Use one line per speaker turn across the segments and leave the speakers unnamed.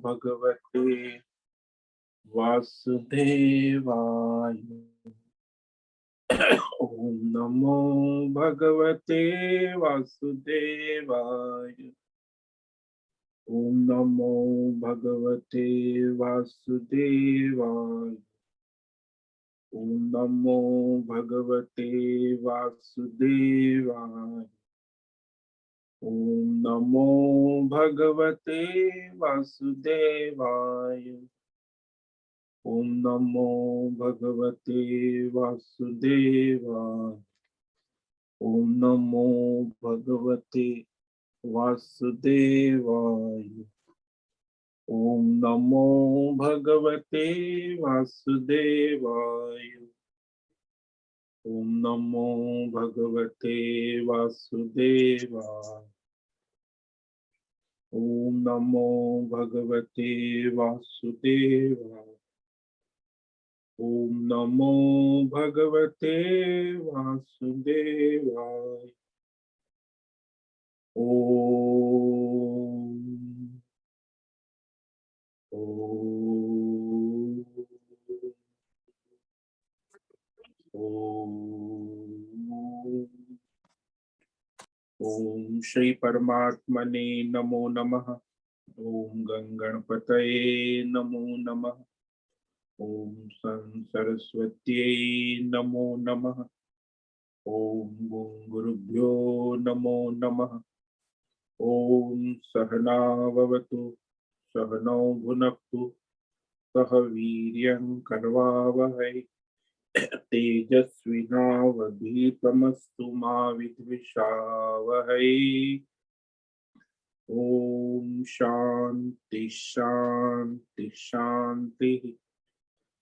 भगवते वासुदेवाय। ओम नमो भगवते वासुदेवाय। ओम नमो भगवते वासुदेवाय। ओम नमो भगवते वासुदेवाय। ओम नमो भगवते वासुदेवाय। ओम नमो भगवते वासुदेवाय। ओम नमो भगवते वासुदेवाय। ओम नमो भगवते वासुदेवाय। ओम नमो भगवते वासुदेवाय। ओम नमो भगवते वासुदेवाय। ओम नमो भगवते वासुदेवाय। ओम ओम ओम श्री परमात्मने नमो नमः। ओम गंगणपतये नमो नमः। ओम सरस्वत्यै नमो नमः। ओम गुरुभ्यो नमो नमः। ओम सहना भवतु सहनौ भुनक्तु सह वीर्यं करवावहै तेजस्विनावधीतमस्तु मा विद्विषावहै। ओम शांति शांति शांति।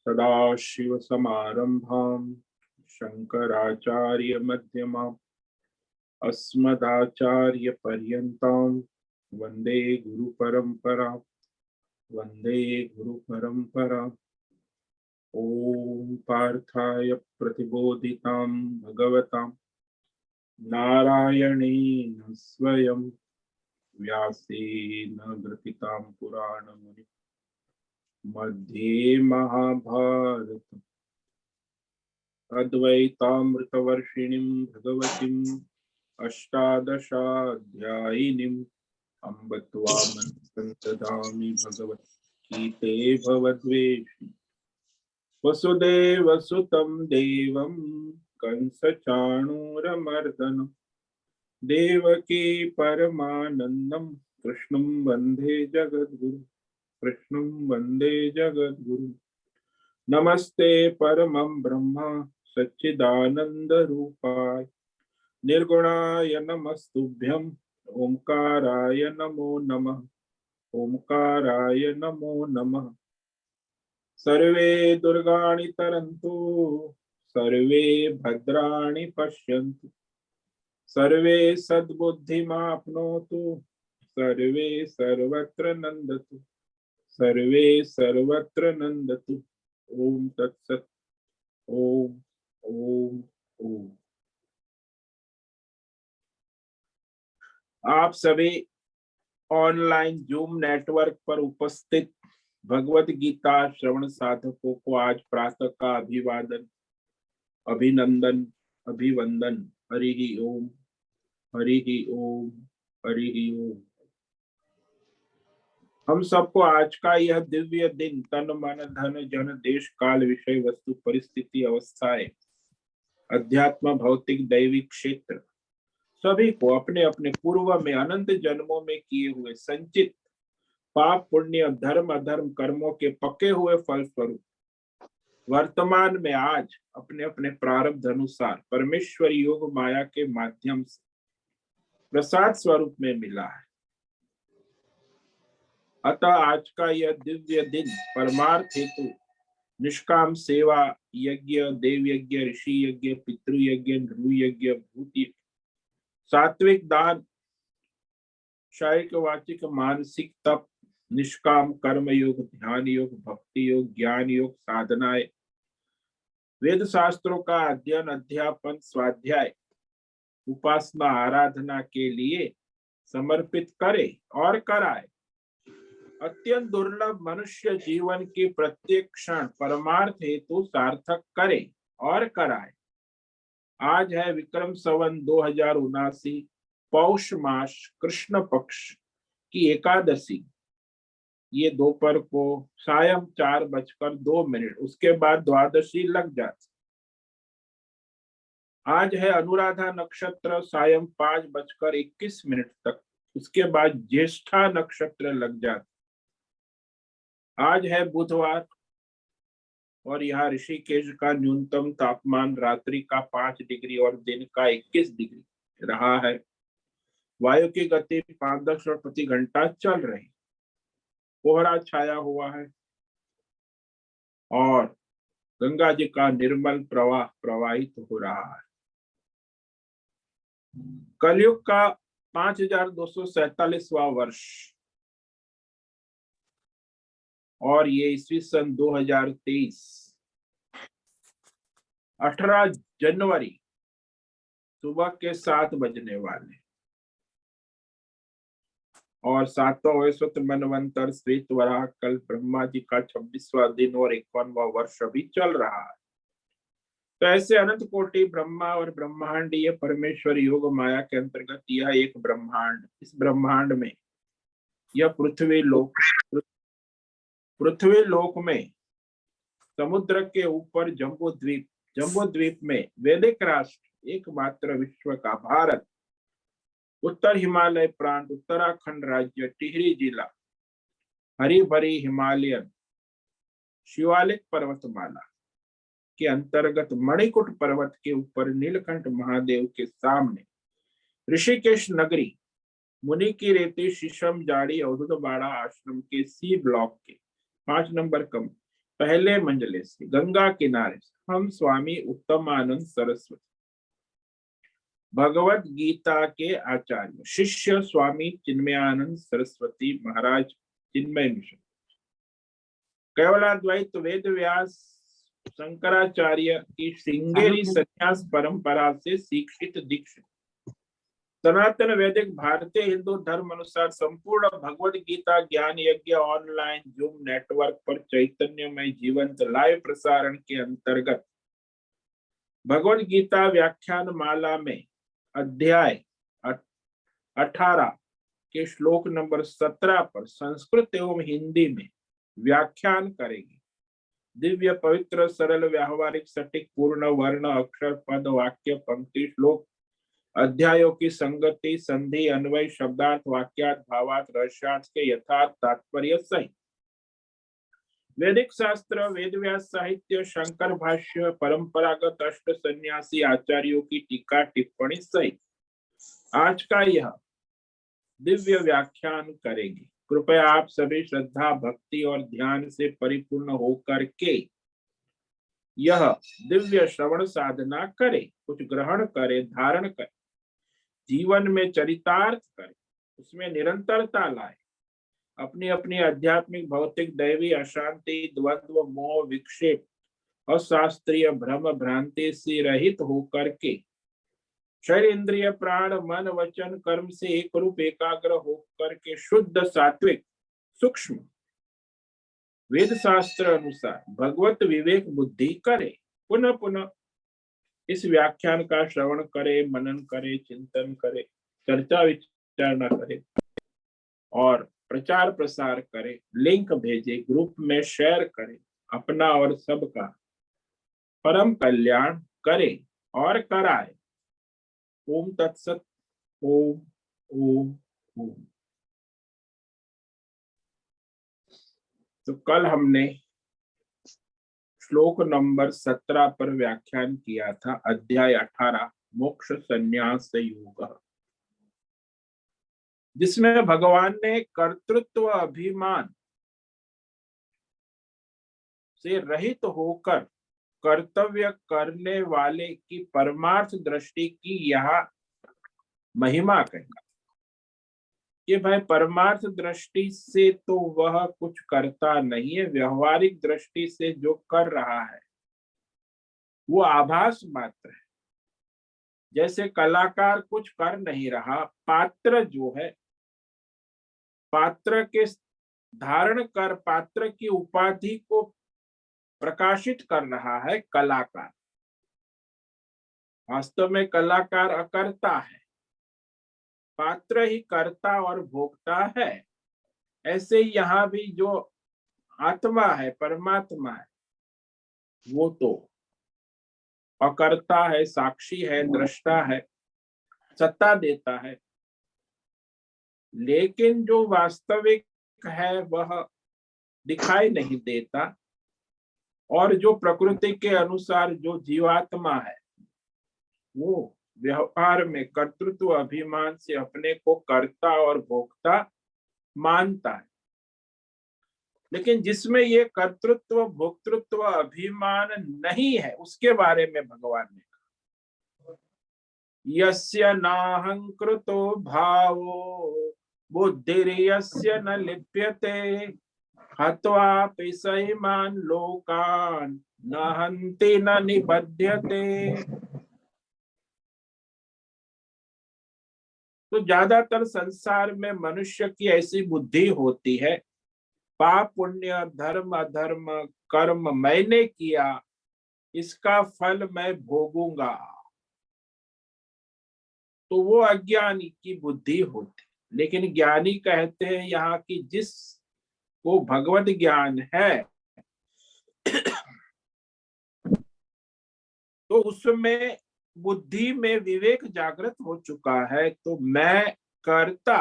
सदाशिव समारंभां शंकराचार्य मध्यमाम् अस्मदाचार्य पर्यन्तां वंदे गुरु परंपरा। वंदे गुरु परंपरा। ओम पार्थाय प्रतिबोधितां भगवतां नारायणेन स्वयं व्यासेन ग्रथितां पुराणमुनि मध्ये महाभारत अद्वैतामृतवर्षिणीं भगवतीम् अष्टादशाध्यायिनीम् अम्ब त्वामनसन्तदामि भगवद्गीते भवद्वेषि वसुदेवसुतं देवं कंसचाणूरमर्दनं देवकी परमानन्दं कृष्णं वन्दे जगद्गुरु। कृष्णं वन्दे जगद्गुरु। नमस्ते परमं ब्रह्म सच्चिदानंद रूपाय निर्गुणाय नमस्तुभ्यं ओंकाराय नमो नमः। ओंकाराय नमो नमः। सर्वे दुर्गाणि तरन्तु सर्वे भद्राणि पश्यन्तु सर्वे सद्बुद्धिमाप्नोतु सर्वे सर्वत्र नन्दतु सर्वे सर्वत्र नन्दतु। ओम तत्सत्। ओम ओम ओम। आप सभी ऑनलाइन जूम नेटवर्क पर उपस्थित भगवत गीता श्रवण साधकों को आज प्रातः का अभिवादन अभिनंदन अभिवंदन। हरि ओम हरि ओम हरि ओम। हम सबको आज का यह दिव्य दिन तन मन धन जन देश काल विषय वस्तु परिस्थिति अवस्थाएं अध्यात्म भौतिक दैविक क्षेत्र सभी को अपने अपने पूर्व में अनंत जन्मों में किए हुए संचित पाप पुण्य धर्म अधर्म कर्मों के पके हुए फल स्वरूप वर्तमान में आज अपने अपने प्रारब्ध अनुसार परमेश्वर योग माया के माध्यम से प्रसाद स्वरूप में मिला है। अतः आज का यह दिव्य दिन परमार्थ हेतु निष्काम सेवा यज्ञ देव यज्ञ ऋषि यज्ञ पितृ यज्ञ नृ यज्ञ भूत यज्ञ सात्विक दान शारीरिक वाचिक मानसिक तप निष्काम कर्म योग ध्यान योग भक्ति योग ज्ञान योग साधनाएं वेद शास्त्रों का अध्ययन अध्यापन स्वाध्याय उपासना आराधना के लिए समर्पित करे और कराए अत्यंत दुर्लभ मनुष्य जीवन की प्रत्येक क्षण परमार्थ हेतु सार्थक करे और कराए। आज है विक्रम संवत 2079, पौष मास कृष्ण पक्ष की एकादशी। ये दोपहर को सायं 4:02, उसके बाद द्वादशी लग जाती। आज है अनुराधा नक्षत्र सायं 5:21 तक, उसके बाद ज्येष्ठा नक्षत्र लग जाती। आज है बुधवार और यहाँ ऋषिकेश का न्यूनतम तापमान रात्रि का 5 डिग्री और दिन का 21 डिग्री रहा है। वायु की गति 5 प्रति घंटा चल रही, कोहरा छाया हुआ है और गंगा जी का निर्मल प्रवाह प्रवाहित हो रहा है। कलयुग का 5247वां वर्ष और ये ईस्वी सन 2023 18 जनवरी सुबह के 7 बजने वाले और 7वां वैवस्वत मनवंतर श्वेत वराह कल ब्रह्मा जी का 26वां दिन और 51वां वर्ष अभी चल रहा है। तो ऐसे अनंत कोटि ब्रह्मा और ब्रह्मांडीय परमेश्वर योग माया के अंतर्गत यह एक ब्रह्मांड, इस ब्रह्मांड में यह पृथ्वी लोक में समुद्र के ऊपर जम्बू द्वीप में वैदिक राष्ट्र एकमात्र विश्व का भारत, उत्तर हिमालय प्रांत, उत्तराखंड राज्य, टिहरी जिला, हरी भरी हिमालयन शिवालिक पर्वतमाला के अंतर्गत मणिकुट पर्वत के ऊपर नीलकंठ महादेव के सामने ऋषिकेश नगरी, मुनि की रेती, शीशम जाड़ी, अवधूतबाड़ा आश्रम के सी ब्लॉक के 5 नंबर कम पहले मंजिले से गंगा किनारे हम स्वामी उत्तमानंद सरस्वती भगवत गीता के आचार्य शिष्य स्वामी चिन्मयानंद सरस्वती महाराज चिन्मय मिशन, केवलाद्वैत वेद व्यास शंकराचार्य की श्रृंगेरी संन्यास परंपरा से शिक्षित दीक्षित सनातन वैदिक भारतीय हिंदू धर्म अनुसार संपूर्ण भगवत गीता ज्ञान यज्ञ ऑनलाइन जूम नेटवर्क पर चैतन्यमय जीवंत लाइव प्रसारण के अंतर्गत भगवत गीता व्याख्यान माला में अध्याय 18 के श्लोक नंबर 17 पर संस्कृत एवं हिंदी में व्याख्यान करेगी। दिव्य पवित्र सरल व्यावहारिक सटीक पूर्ण वर्ण अक्षर पद वाक्य पंक्ति श्लोक अध्यायों की संगति संधि अन्वय शब्दार्थ वाक्यार्थ भावार्थ रहस्यार्थ के यथार्थ तात्पर्य सहित वैदिक शास्त्र वेद व्यास साहित्य शंकर भाष्य परंपरागत अष्ट सन्यासी आचार्यों की टीका टिप्पणी सहित आज का यह दिव्य व्याख्यान करेगी। कृपया आप सभी श्रद्धा भक्ति और ध्यान से परिपूर्ण होकर के यह दिव्य श्रवण साधना करें, कुछ ग्रहण करें, धारण करें, जीवन में चरितार्थ करें, उसमें निरंतरता लाए, अपनी अपनी आध्यात्मिक भौतिक दैवी अशांति द्वंद्व मोह विक्षेप और शास्त्रीय भ्रम भ्रांति से रहित होकर के शरीर इंद्रिय प्राण मन वचन कर्म से एक रूप एकाग्र होकर के शुद्ध सात्विक सूक्ष्म वेद शास्त्र अनुसार भगवत विवेक बुद्धि करे। पुनः पुनः इस व्याख्यान का श्रवण करे, मनन करे, चिंतन करे, चर्चा विचारणा करे और प्रचार प्रसार करे, लिंक भेजे, ग्रुप में शेयर करे, अपना और सबका परम कल्याण करे और कराए। ओम तत्सत। ओम ओम ओम। तो कल हमने श्लोक नंबर 17 पर व्याख्यान किया था, अध्याय 18 मोक्ष संन्यास योग, जिसमें भगवान ने कर्तृत्व अभिमान से रहित होकर कर्तव्य करने वाले की परमार्थ दृष्टि की यहाँ महिमा कही कि भाई परमार्थ दृष्टि से तो वह कुछ करता नहीं है, व्यवहारिक दृष्टि से जो कर रहा है वो आभास मात्र है। जैसे कलाकार कुछ कर नहीं रहा, पात्र जो है, पात्र के धारण कर पात्र की उपाधि को प्रकाशित कर रहा है कलाकार। वास्तव में कलाकार अकर्ता है, पात्र ही कर्ता और भोक्ता है। ऐसे ही यहाँ भी जो आत्मा है, परमात्मा है, वो तो अकर्ता है, साक्षी है, दृष्टा है, सत्ता देता है, लेकिन जो वास्तविक है वह दिखाई नहीं देता। और जो प्रकृति के अनुसार जो जीवात्मा है वो व्यवहार में कर्तृत्व अभिमान से अपने को कर्ता और भोक्ता मानता है। लेकिन जिसमें ये कर्तृत्व भोक्तृत्व अभिमान नहीं है, उसके बारे में भगवान ने कहा, यस्य नाहंकृतो भावो बुद्धिर्यस्य न लिप्यते हत्वापि सैमान् लोकान् न हन्ति न निबध्यते। तो ज्यादातर संसार में मनुष्य की ऐसी बुद्धि होती है, पाप पुण्य धर्म अधर्म कर्म मैंने किया, इसका फल मैं भोगूंगा। तो वो अज्ञानी की बुद्धि होती। लेकिन ज्ञानी कहते हैं यहाँ की जिस को भगवत ज्ञान है तो उसमें बुद्धि में विवेक जागृत हो चुका है। तो मैं कर्ता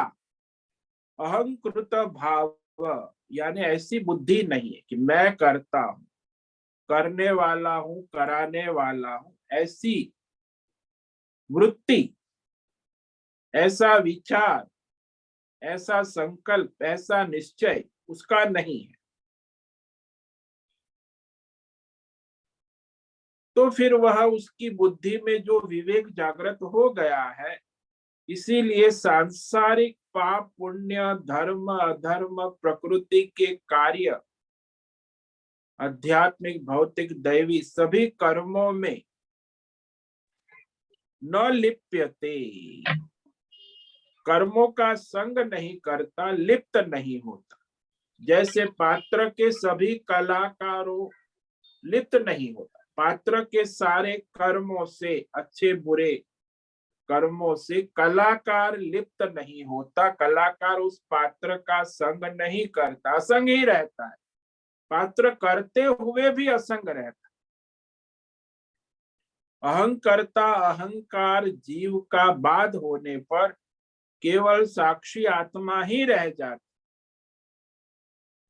अहंकृत भाव, यानी ऐसी बुद्धि नहीं है कि मैं करता हूं, करने वाला हूं, कराने वाला हूं, ऐसी वृत्ति, ऐसा विचार, ऐसा संकल्प, ऐसा निश्चय उसका नहीं है। तो फिर वह उसकी बुद्धि में जो विवेक जागृत हो गया है, इसीलिए सांसारिक पाप पुण्य धर्म अधर्म प्रकृति के कार्य आध्यात्मिक भौतिक दैवी सभी कर्मों में न लिप्यते, कर्मों का संग नहीं करता, लिप्त नहीं होता। जैसे पात्र के सभी कलाकारों लिप्त नहीं होता, पात्र के सारे कर्मों से, अच्छे बुरे कर्मों से कलाकार लिप्त नहीं होता, कलाकार उस पात्र का संग नहीं करता, असंग ही रहता है। पात्र करते हुए भी असंग रहता। अहंकर्ता अहंकार जीव का बाध होने पर केवल साक्षी आत्मा ही रह जाती।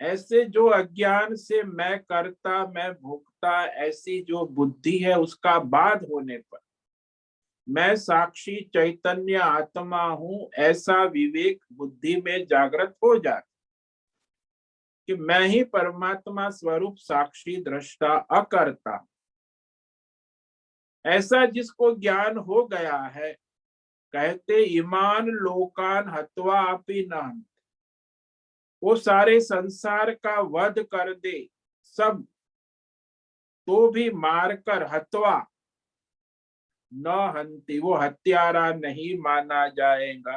ऐसे जो अज्ञान से मैं करता मैं भोगता ऐसी जो बुद्धि है, उसका बाध होने पर मैं साक्षी चैतन्य आत्मा हूं, ऐसा विवेक बुद्धि में जागृत हो जाता कि मैं ही परमात्मा स्वरूप साक्षी दृष्टा अकर्ता। ऐसा जिसको ज्ञान हो गया है, कहते ईमान लोकान हत्वा अपि न हन्ति, वो सारे संसार का वध कर दे सब, तो भी मारकर हत्वा न हन्ति, वो हत्यारा नहीं माना जाएगा।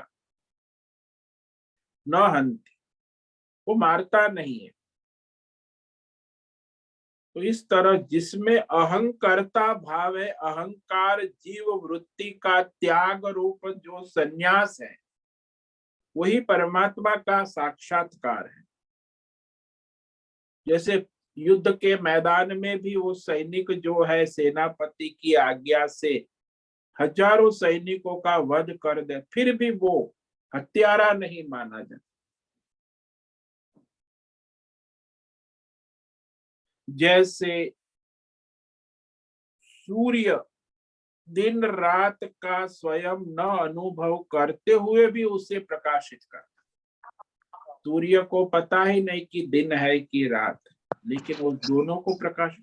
न हन्ति, वो मारता नहीं है। तो इस तरह जिसमें अहंकर्ता भाव है, अहंकार जीव वृत्ति का त्याग रूप जो संन्यास है, वही परमात्मा का साक्षात्कार है। जैसे युद्ध के मैदान में भी वो सैनिक जो है सेनापति की आज्ञा से हजारों सैनिकों का वध कर दे, फिर भी वो हत्यारा नहीं माना जाता। जैसे सूर्य दिन रात का स्वयं न अनुभव करते हुए भी उसे प्रकाशित करता। सूर्य को पता ही नहीं कि दिन है कि रात, लेकिन वो दोनों को प्रकाश।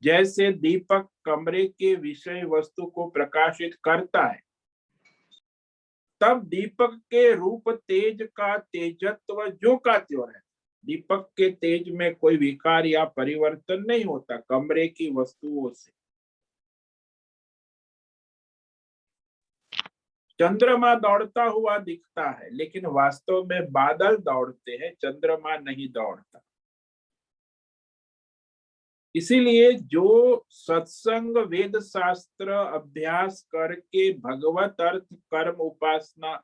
जैसे दीपक कमरे के विषय वस्तु को प्रकाशित करता है, तब दीपक के रूप तेज का तेजत्व जो का त्यों है। दीपक के तेज में कोई विकार या परिवर्तन नहीं होता कमरे की वस्तुओं से। चंद्रमा दौड़ता हुआ दिखता है, लेकिन वास्तव में बादल दौड़ते हैं, चंद्रमा नहीं दौड़ता। इसीलिए जो सत्संग, वेद शास्त्र अभ्यास करके भगवत अर्थ कर्म उपासना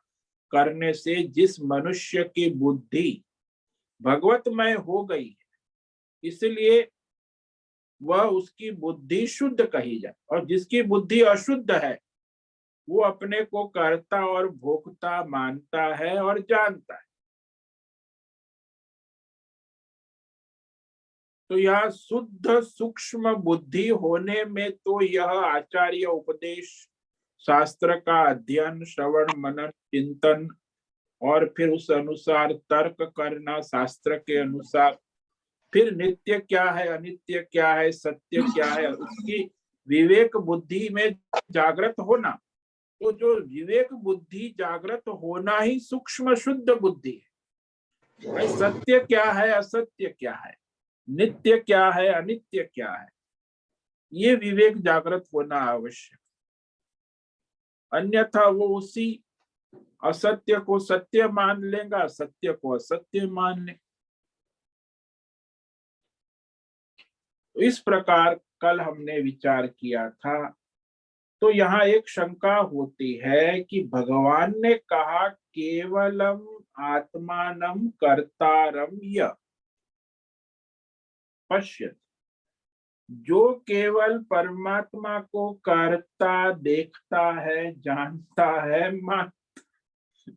करने से जिस मनुष्य की बुद्धि भगवतमय हो गई है, इसलिए वह उसकी बुद्धि शुद्ध कही जाए, और जिसकी बुद्धि अशुद्ध है वो अपने को कर्ता और भोक्ता मानता है और जानता है। तो यह शुद्ध सूक्ष्म बुद्धि होने में तो यह आचार्य उपदेश, शास्त्र का अध्ययन, श्रवण, मनन, चिंतन और फिर उस अनुसार तर्क करना शास्त्र के अनुसार, फिर नित्य क्या है, अनित्य क्या है, सत्य क्या है, उसकी विवेक बुद्धि में जागृत होना। तो जो विवेक बुद्धि जागृत होना ही सूक्ष्म शुद्ध बुद्धि है। भाई सत्य क्या है, असत्य क्या है, नित्य क्या है, अनित्य क्या है, ये विवेक जागृत होना आवश्यक। अन्यथा वो उसी असत्य को सत्य मान लेगा, सत्य को असत्य मान ले। तो इस प्रकार कल हमने विचार किया था। तो यहाँ एक शंका होती है कि भगवान ने कहा केवलम आत्मानम कर्तारम य पश्यत, जो केवल परमात्मा को करता देखता है, जानता है, मान।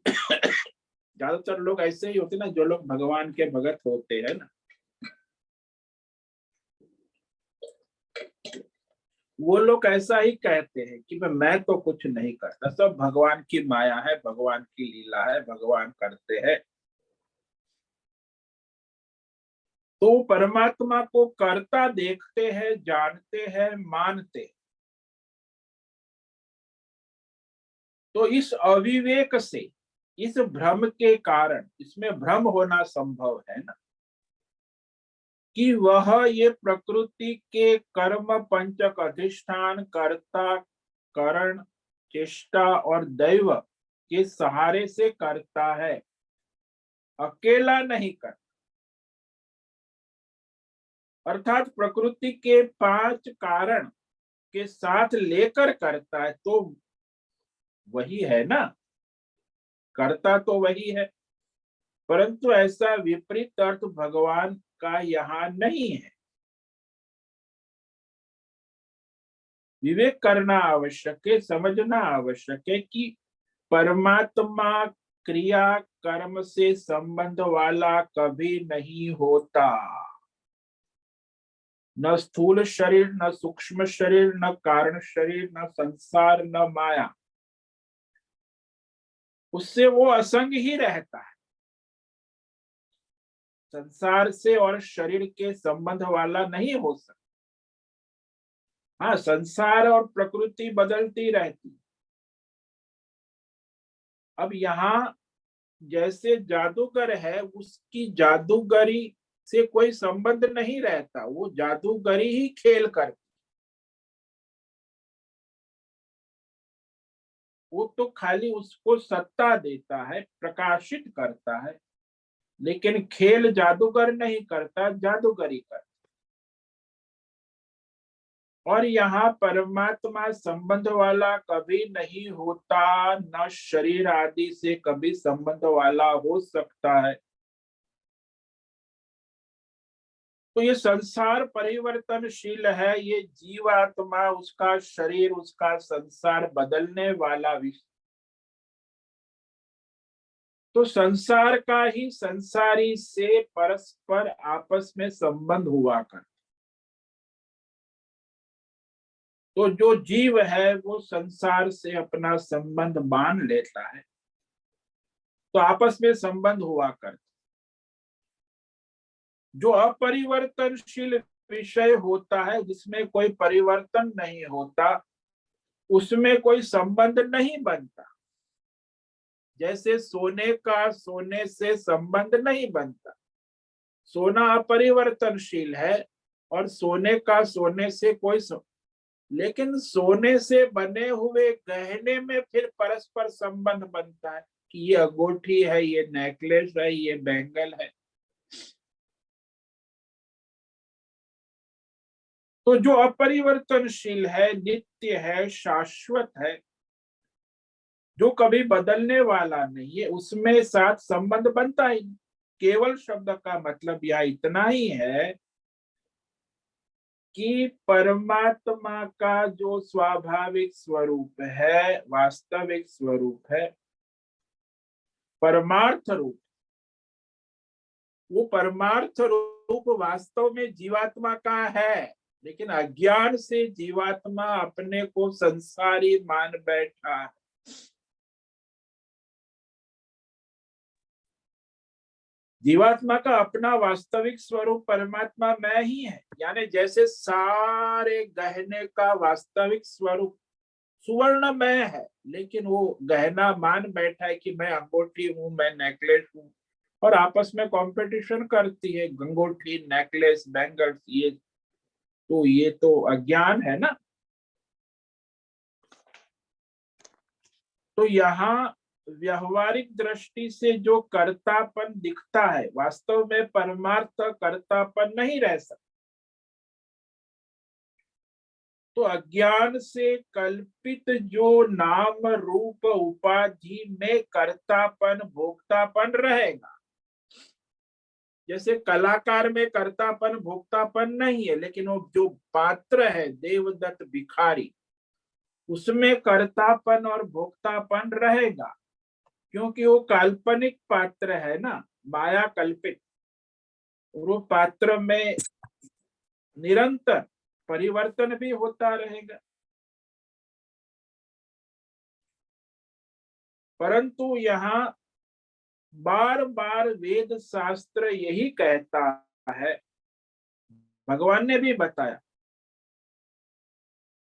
ज्यादातर लोग ऐसे ही होते ना, जो लोग भगवान के भगत होते हैं ना, वो लोग ऐसा ही कहते हैं कि मैं तो कुछ नहीं करता, सब भगवान की माया है, भगवान की लीला है, भगवान करते हैं। तो परमात्मा को करता देखते हैं, जानते हैं, मानते हैं। तो इस अविवेक से, इस भ्रम के कारण, इसमें भ्रम होना संभव है ना, कि वह ये प्रकृति के कर्म पंचक अधिष्ठान, कर्ता, करण, चेष्टा और दैव के सहारे से करता है, अकेला नहीं करता। अर्थात प्रकृति के 5 कारण के साथ लेकर करता है, तो वही है ना, करता तो वही है। परंतु ऐसा विपरीत अर्थ भगवान का यहाँ नहीं है। विवेक करना आवश्यक है, समझना आवश्यक है कि परमात्मा क्रिया कर्म से संबंध वाला कभी नहीं होता। न स्थूल शरीर, न सूक्ष्म शरीर, न कारण शरीर, न संसार, न माया, उससे वो असंग ही रहता है। संसार से और शरीर के संबंध वाला नहीं हो सकता। हाँ, संसार और प्रकृति बदलती रहती। अब यहाँ जैसे जादूगर है, उसकी जादूगरी से कोई संबंध नहीं रहता, वो जादूगरी ही खेल करती। वो तो खाली उसको सत्ता देता है, प्रकाशित करता है, लेकिन खेल जादूगर नहीं करता, जादूगरी करता। और यहाँ परमात्मा संबंध वाला कभी नहीं होता, न शरीर आदि से कभी संबंध वाला हो सकता है। तो ये संसार परिवर्तनशील है, ये जीवात्मा, उसका शरीर, उसका संसार बदलने वाला विषय। तो संसार का ही संसारी से परस्पर आपस में संबंध हुआ कर। तो जो जीव है वो संसार से अपना संबंध मान लेता है, तो आपस में संबंध हुआ कर। जो अपरिवर्तनशील विषय होता है, जिसमें कोई परिवर्तन नहीं होता, उसमें कोई संबंध नहीं बनता। जैसे सोने का सोने से संबंध नहीं बनता, सोना अपरिवर्तनशील है और सोने का सोने से कोई लेकिन सोने से बने हुए गहने में फिर परस्पर संबंध बनता है कि ये अंगूठी है, ये नेकलेस है, ये बैंगल है। तो जो अपरिवर्तनशील है, नित्य है, शाश्वत है, जो कभी बदलने वाला नहीं है, उसमें साथ संबंध बनता ही नहीं। केवल शब्द का मतलब यह इतना ही है कि परमात्मा का जो स्वाभाविक स्वरूप है, वास्तविक स्वरूप है, परमार्थ रूप, वो परमार्थ रूप वास्तव में जीवात्मा का है। लेकिन अज्ञान से जीवात्मा अपने को संसारी मान बैठा है। जीवात्मा का अपना वास्तविक स्वरूप परमात्मा में ही है। यानी जैसे सारे गहने का वास्तविक स्वरूप सुवर्ण में है, लेकिन वो गहना मान बैठा है कि मैं अंगूठी हूं, मैं नेकलेस हूं, और आपस में कंपटीशन करती है, अंगूठी, नेकलेस, बैंगल्स। ये तो अज्ञान है ना। तो यहाँ व्यवहारिक दृष्टि से जो कर्तापन दिखता है, वास्तव में परमार्थ कर्तापन नहीं रह सकता। तो अज्ञान से कल्पित जो नाम रूप उपाधि में कर्तापन भोक्तापन रहेगा। जैसे कलाकार में कर्तापन भोक्तापन नहीं है, लेकिन वो जो पात्र है देवदत्त भिखारी, उसमें कर्तापन और भोक्तापन रहेगा, क्योंकि वो काल्पनिक पात्र है ना, माया कल्पित। वो पात्र में निरंतर परिवर्तन भी होता रहेगा। परंतु यहाँ बार बार वेद शास्त्र यही कहता है, भगवान ने भी बताया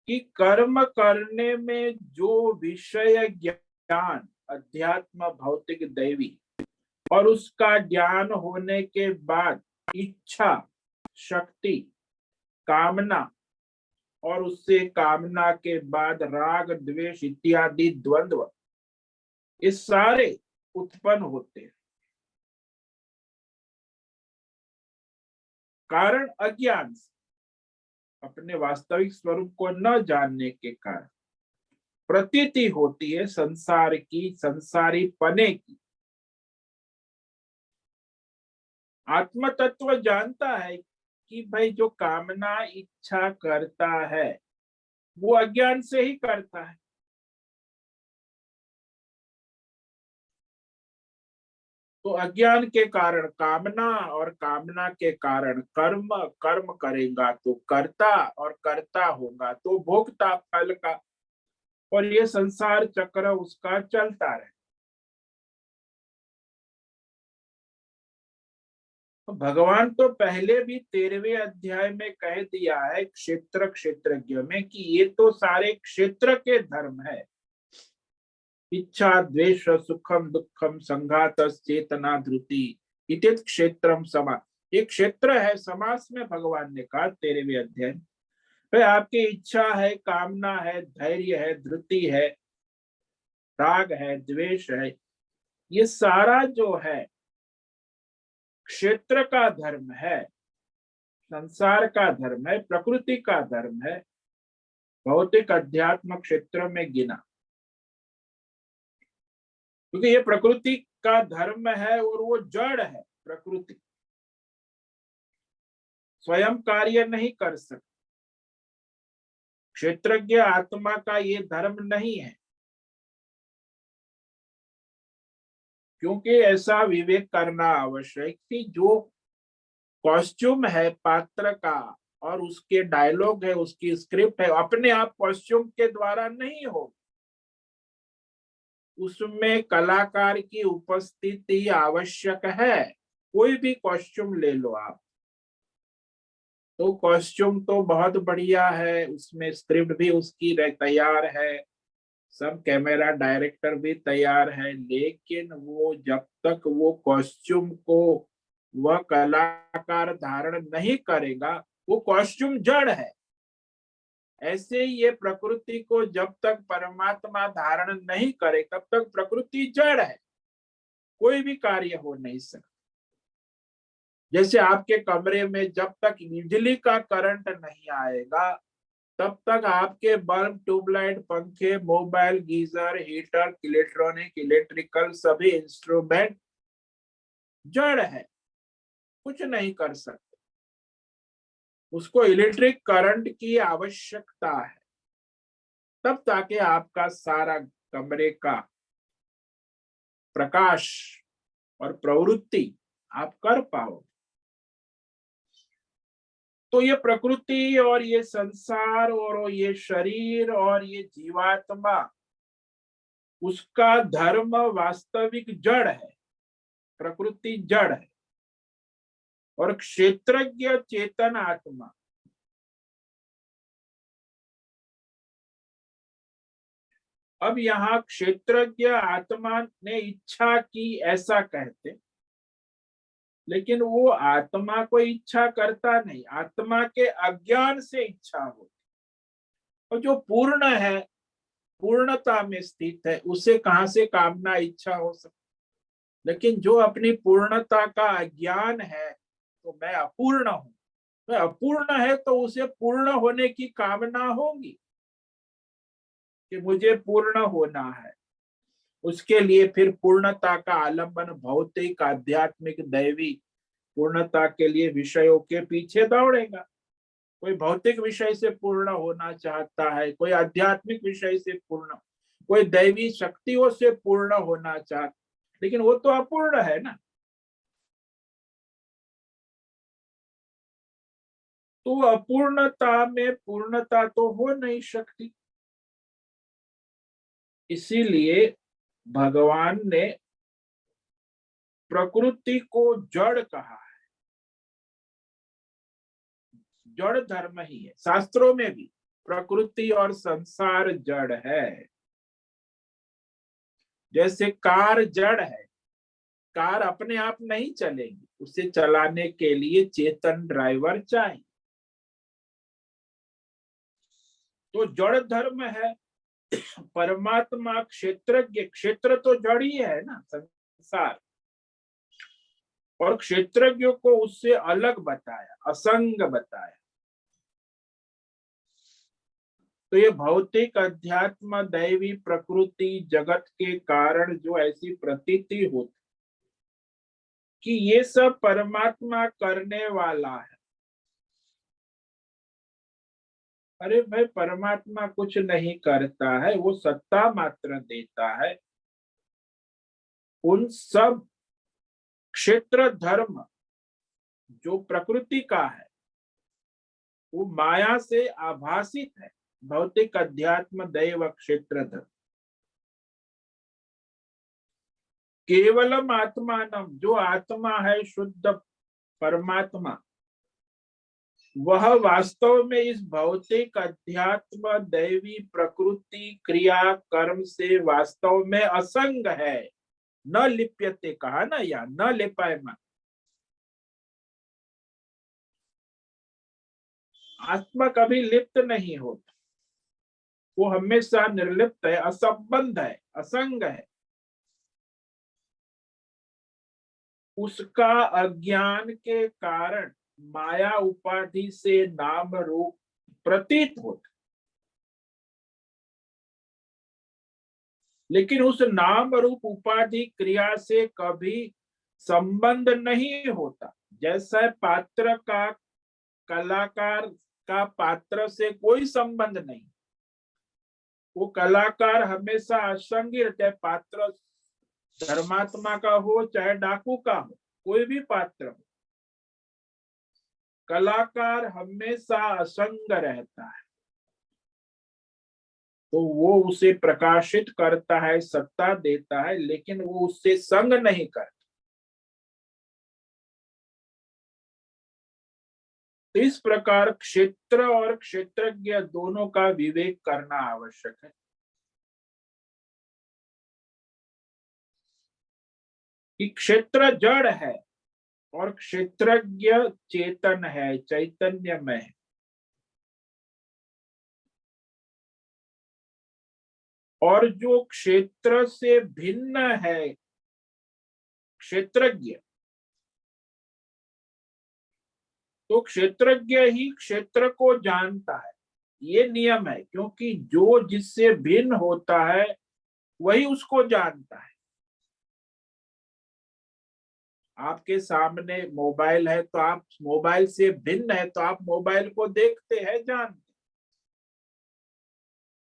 कि कर्म करने में जो विषय ज्ञान, अध्यात्म, भौतिक, दैवी, और उसका ज्ञान होने के बाद इच्छा, शक्ति, कामना, और उससे कामना के बाद राग, द्वेष इत्यादि द्वंद्व, ये सारे उत्पन्न होते हैं। कारण अज्ञान से, अपने वास्तविक स्वरूप को न जानने के कारण प्रतीति होती है संसार की, संसारी पने की। आत्म तत्व जानता है कि भाई जो कामना, इच्छा करता है वो अज्ञान से ही करता है। तो अज्ञान के कारण कामना, और कामना के कारण कर्म, कर्म करेगा तो कर्ता, और कर्ता होगा तो भोक्ता फल का, और ये संसार चक्र उसका चलता रहे। तो भगवान तो पहले भी 13वें अध्याय में कह दिया है क्षेत्र क्षेत्रज्ञ में कि ये तो सारे क्षेत्र के धर्म है। इच्छा, द्वेष, सुखम, दुखम, संघात, चेतना, धृति, इति क्षेत्रम समा। एक क्षेत्र है, समास में भगवान ने कहा 13वें अध्याय। तो आपकी इच्छा है, कामना है, धैर्य है, धृति है, राग है, द्वेष है, ये सारा जो है क्षेत्र का धर्म है, संसार का धर्म है, प्रकृति का धर्म है, भौतिक अध्यात्म क्षेत्र में गिना। क्योंकि ये प्रकृति का धर्म है और वो जड़ है। प्रकृति स्वयं कार्य नहीं कर सकती। क्षेत्रज्ञ आत्मा का ये धर्म नहीं है, क्योंकि ऐसा विवेक करना आवश्यक कि जो कॉस्ट्यूम है पात्र का, और उसके डायलॉग है, उसकी स्क्रिप्ट है, अपने आप कॉस्ट्यूम के द्वारा नहीं हो। उसमें कलाकार की उपस्थिति आवश्यक है। कोई भी कॉस्ट्यूम ले लो आप, तो कॉस्ट्यूम तो बहुत बढ़िया है, उसमें स्क्रिप्ट भी उसकी तैयार है, सब कैमरा डायरेक्टर भी तैयार है, लेकिन वो जब तक वो कॉस्ट्यूम को वह कलाकार धारण नहीं करेगा, वो कॉस्ट्यूम जड़ है। ऐसे ये प्रकृति को जब तक परमात्मा धारण नहीं करे तब तक प्रकृति जड़ है, कोई भी कार्य हो नहीं सकता। जैसे आपके कमरे में जब तक बिजली का करंट नहीं आएगा तब तक आपके बल्ब, ट्यूबलाइट, पंखे, mobile, geyser, heater, electronic, electrical सभी इंस्ट्रूमेंट जड़ है, कुछ नहीं कर सकते। उसको इलेक्ट्रिक करंट की आवश्यकता है तब ताकि आपका सारा कमरे का प्रकाश और प्रवृत्ति आप कर पाओ। तो ये प्रकृति और ये संसार और ये शरीर और ये जीवात्मा, उसका धर्म वास्तविक जड़ है, प्रकृति जड़ है और क्षेत्रज्ञ चेतन आत्मा। अब यहाँ क्षेत्रज्ञ आत्मा ने इच्छा की ऐसा कहते, लेकिन वो आत्मा को इच्छा करता नहीं, आत्मा के अज्ञान से इच्छा होती। और जो पूर्ण है, पूर्णता में स्थित है, उसे कहां से कामना इच्छा हो सकती। लेकिन जो अपनी पूर्णता का अज्ञान है, तो मैं अपूर्ण हूं, मैं अपूर्ण है तो उसे पूर्ण होने की कामना होगी कि मुझे पूर्ण होना है। उसके लिए फिर पूर्णता का आलंबन भौतिक, आध्यात्मिक, दैवी पूर्णता के लिए विषयों के पीछे दौड़ेगा। कोई भौतिक विषय से पूर्ण होना चाहता है, कोई आध्यात्मिक विषय से पूर्ण, कोई दैवी शक्तियों से पूर्ण होना चाहता, लेकिन वो तो अपूर्ण है ना। तो अपूर्णता में पूर्णता तो हो नहीं सकती। इसीलिए भगवान ने प्रकृति को जड़ कहा है। जड़ धर्म ही है, शास्त्रों में भी प्रकृति और संसार जड़ है। जैसे कार जड़ है, कार अपने आप नहीं चलेगी, उसे चलाने के लिए चेतन ड्राइवर चाहिए। तो जड़ धर्म है। परमात्मा क्षेत्रज्ञ, क्षेत्र तो जड़ ही है ना, संसार, और क्षेत्रज्ञ को उससे अलग बताया, असंग बताया। तो ये भौतिक, अध्यात्म, दैवी, प्रकृति, जगत के कारण जो ऐसी प्रतीति होती कि ये सब परमात्मा करने वाला है, अरे भाई परमात्मा कुछ नहीं करता है, वो सत्ता मात्र देता है। उन सब क्षेत्र धर्म जो प्रकृति का है वो माया से आभासित है। भौतिक, अध्यात्म, दैव, क्षेत्र धर्म केवलम आत्मानम, जो आत्मा है, शुद्ध परमात्मा, वह वास्तव में इस भौतिक, अध्यात्म, दैवी, प्रकृति, क्रिया, कर्म से वास्तव में असंग है। न लिप्यते कहा ना, या न लिपायमान। आत्मा कभी लिप्त नहीं होता, वो हमेशा निर्लिप्त है, असंबंध है, असंग है। उसका अज्ञान के कारण माया उपाधि से नाम रूप प्रतीत होता, लेकिन उस नाम रूप उपाधि क्रिया से कभी संबंध नहीं होता। जैसा पात्र का, कलाकार का पात्र से कोई संबंध नहीं, वो कलाकार हमेशा असंग रहता है। पात्र धर्मात्मा का हो चाहे डाकू का हो, कोई भी पात्र हो, कलाकार हमेशा असंग रहता है। तो वो उसे प्रकाशित करता है, सत्ता देता है, लेकिन वो उससे संग नहीं करता। तो इस प्रकार क्षेत्र और क्षेत्रज्ञ दोनों का विवेक करना आवश्यक है कि क्षेत्र जड़ है और क्षेत्रज्ञ चेतन है, चैतन्यमय है। और जो क्षेत्र से भिन्न है, क्षेत्रज्ञ, तो क्षेत्रज्ञ ही क्षेत्र को जानता है। ये नियम है, क्योंकि जो जिससे भिन्न होता है वही उसको जानता है। आपके सामने मोबाइल है तो आप मोबाइल से भिन्न है तो आप मोबाइल को देखते हैं, जानते।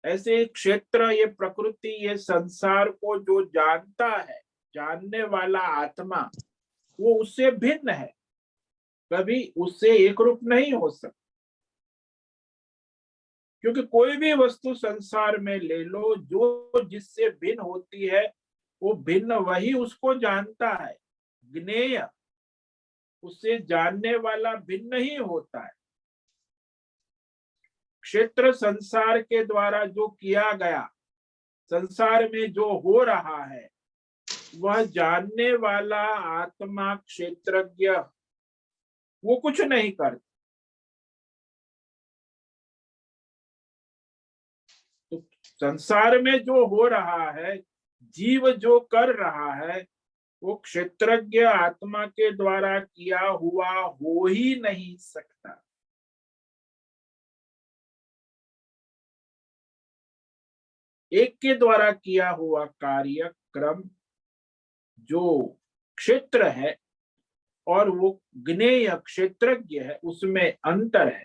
ऐसे क्षेत्र, ये प्रकृति, ये संसार को जो जानता है, जानने वाला आत्मा, वो उससे भिन्न है, कभी उससे एक रूप नहीं हो सकता। क्योंकि कोई भी वस्तु संसार में ले लो, जो जिससे भिन्न होती है वो भिन्न वही उसको जानता है। ज्ञेय, उससे जानने वाला भिन्न ही होता है। क्षेत्र संसार के द्वारा जो किया गया, संसार में जो हो रहा है, वह जानने वाला आत्मा क्षेत्रज्ञ वो कुछ नहीं करता। तो संसार में जो हो रहा है, जीव जो कर रहा है, वो क्षेत्रज्ञ आत्मा के द्वारा किया हुआ हो ही नहीं सकता। एक के द्वारा किया हुआ कार्यक्रम जो क्षेत्र है और वो ज्ञेय क्षेत्रज्ञ है, उसमें अंतर है।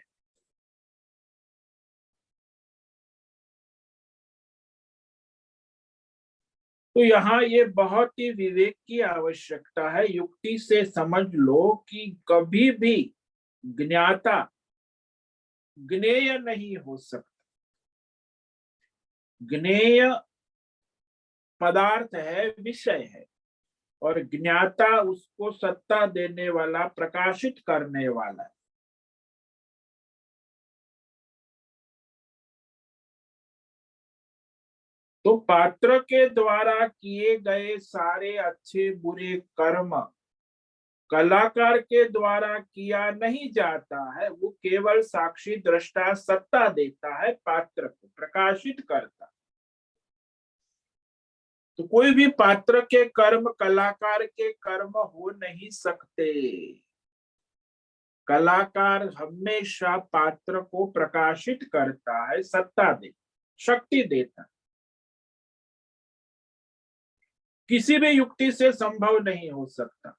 तो यहाँ ये बहुत ही विवेक की आवश्यकता है। युक्ति से समझ लो कि कभी भी ज्ञाता ज्ञेय नहीं हो सकता। ज्ञेय पदार्थ है, विषय है, और ज्ञाता उसको सत्ता देने वाला, प्रकाशित करने वाला है। तो पात्र के द्वारा किए गए सारे अच्छे बुरे कर्म कलाकार के द्वारा किया नहीं जाता है, वो केवल साक्षी दृष्टा सत्ता देता है, पात्र को प्रकाशित करता। तो कोई भी पात्र के कर्म कलाकार के कर्म हो नहीं सकते। कलाकार हमेशा पात्र को प्रकाशित करता है, सत्ता दे, शक्ति देता। किसी भी युक्ति से संभव नहीं हो सकता।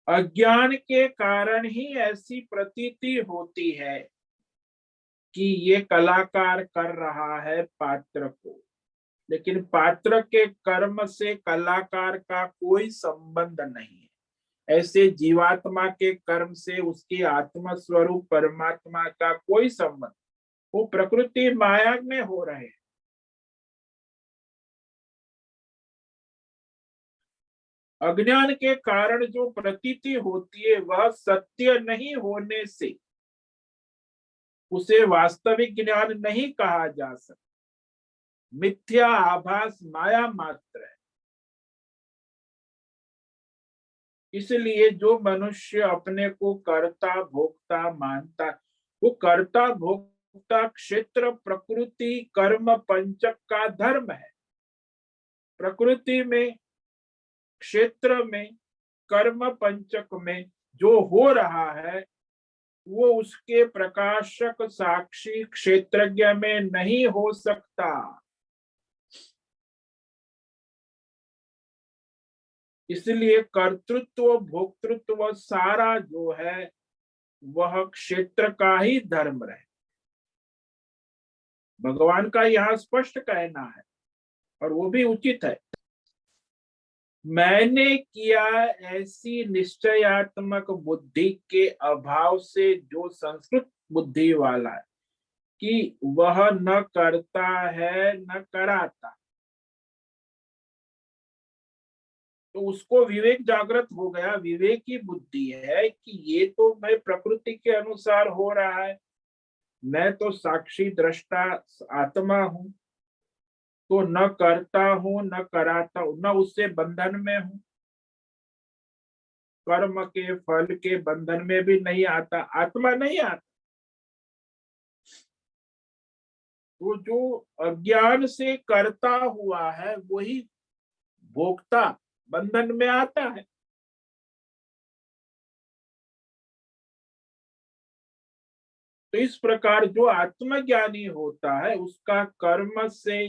अज्ञान के कारण ही ऐसी प्रतीति होती है कि ये कलाकार कर रहा है पात्र को, लेकिन पात्र के कर्म से कलाकार का कोई संबंध नहीं है। ऐसे जीवात्मा के कर्म से उसके आत्म स्वरूप परमात्मा का कोई संबंध, वो प्रकृति माया में हो रहे हैं। अज्ञान के कारण जो प्रतीति होती है वह सत्य नहीं होने से उसे वास्तविक ज्ञान नहीं कहा जा सकता। मिथ्या आभास माया मात्र है। इसलिए जो मनुष्य अपने को कर्ता भोक्ता मानता, वो कर्ता भोक्ता क्षेत्र प्रकृति कर्म पंचक का धर्म है। प्रकृति में, क्षेत्र में, कर्म पंचक में जो हो रहा है वो उसके प्रकाशक साक्षी क्षेत्रज्ञ में नहीं हो सकता। इसलिए कर्तृत्व भोक्तृत्व सारा जो है वह क्षेत्र का ही धर्म रहे। भगवान का यहाँ स्पष्ट कहना है और वो भी उचित है। मैंने किया ऐसी निश्चयात्मक बुद्धि के अभाव से जो संस्कृत बुद्धि वाला है कि वह न करता है न कराता, तो उसको विवेक जागृत हो गया। विवेक की बुद्धि है कि ये तो मैं प्रकृति के अनुसार हो रहा है, मैं तो साक्षी दृष्टा आत्मा हूं, तो न करता हूं न कराता हूं, न उससे बंधन में हूं, कर्म के फल के बंधन में भी नहीं आता, आत्मा नहीं आता। तो जो अज्ञान से करता हुआ है वही भोक्ता बंधन में आता है। तो इस प्रकार जो आत्मज्ञानी होता है उसका कर्म से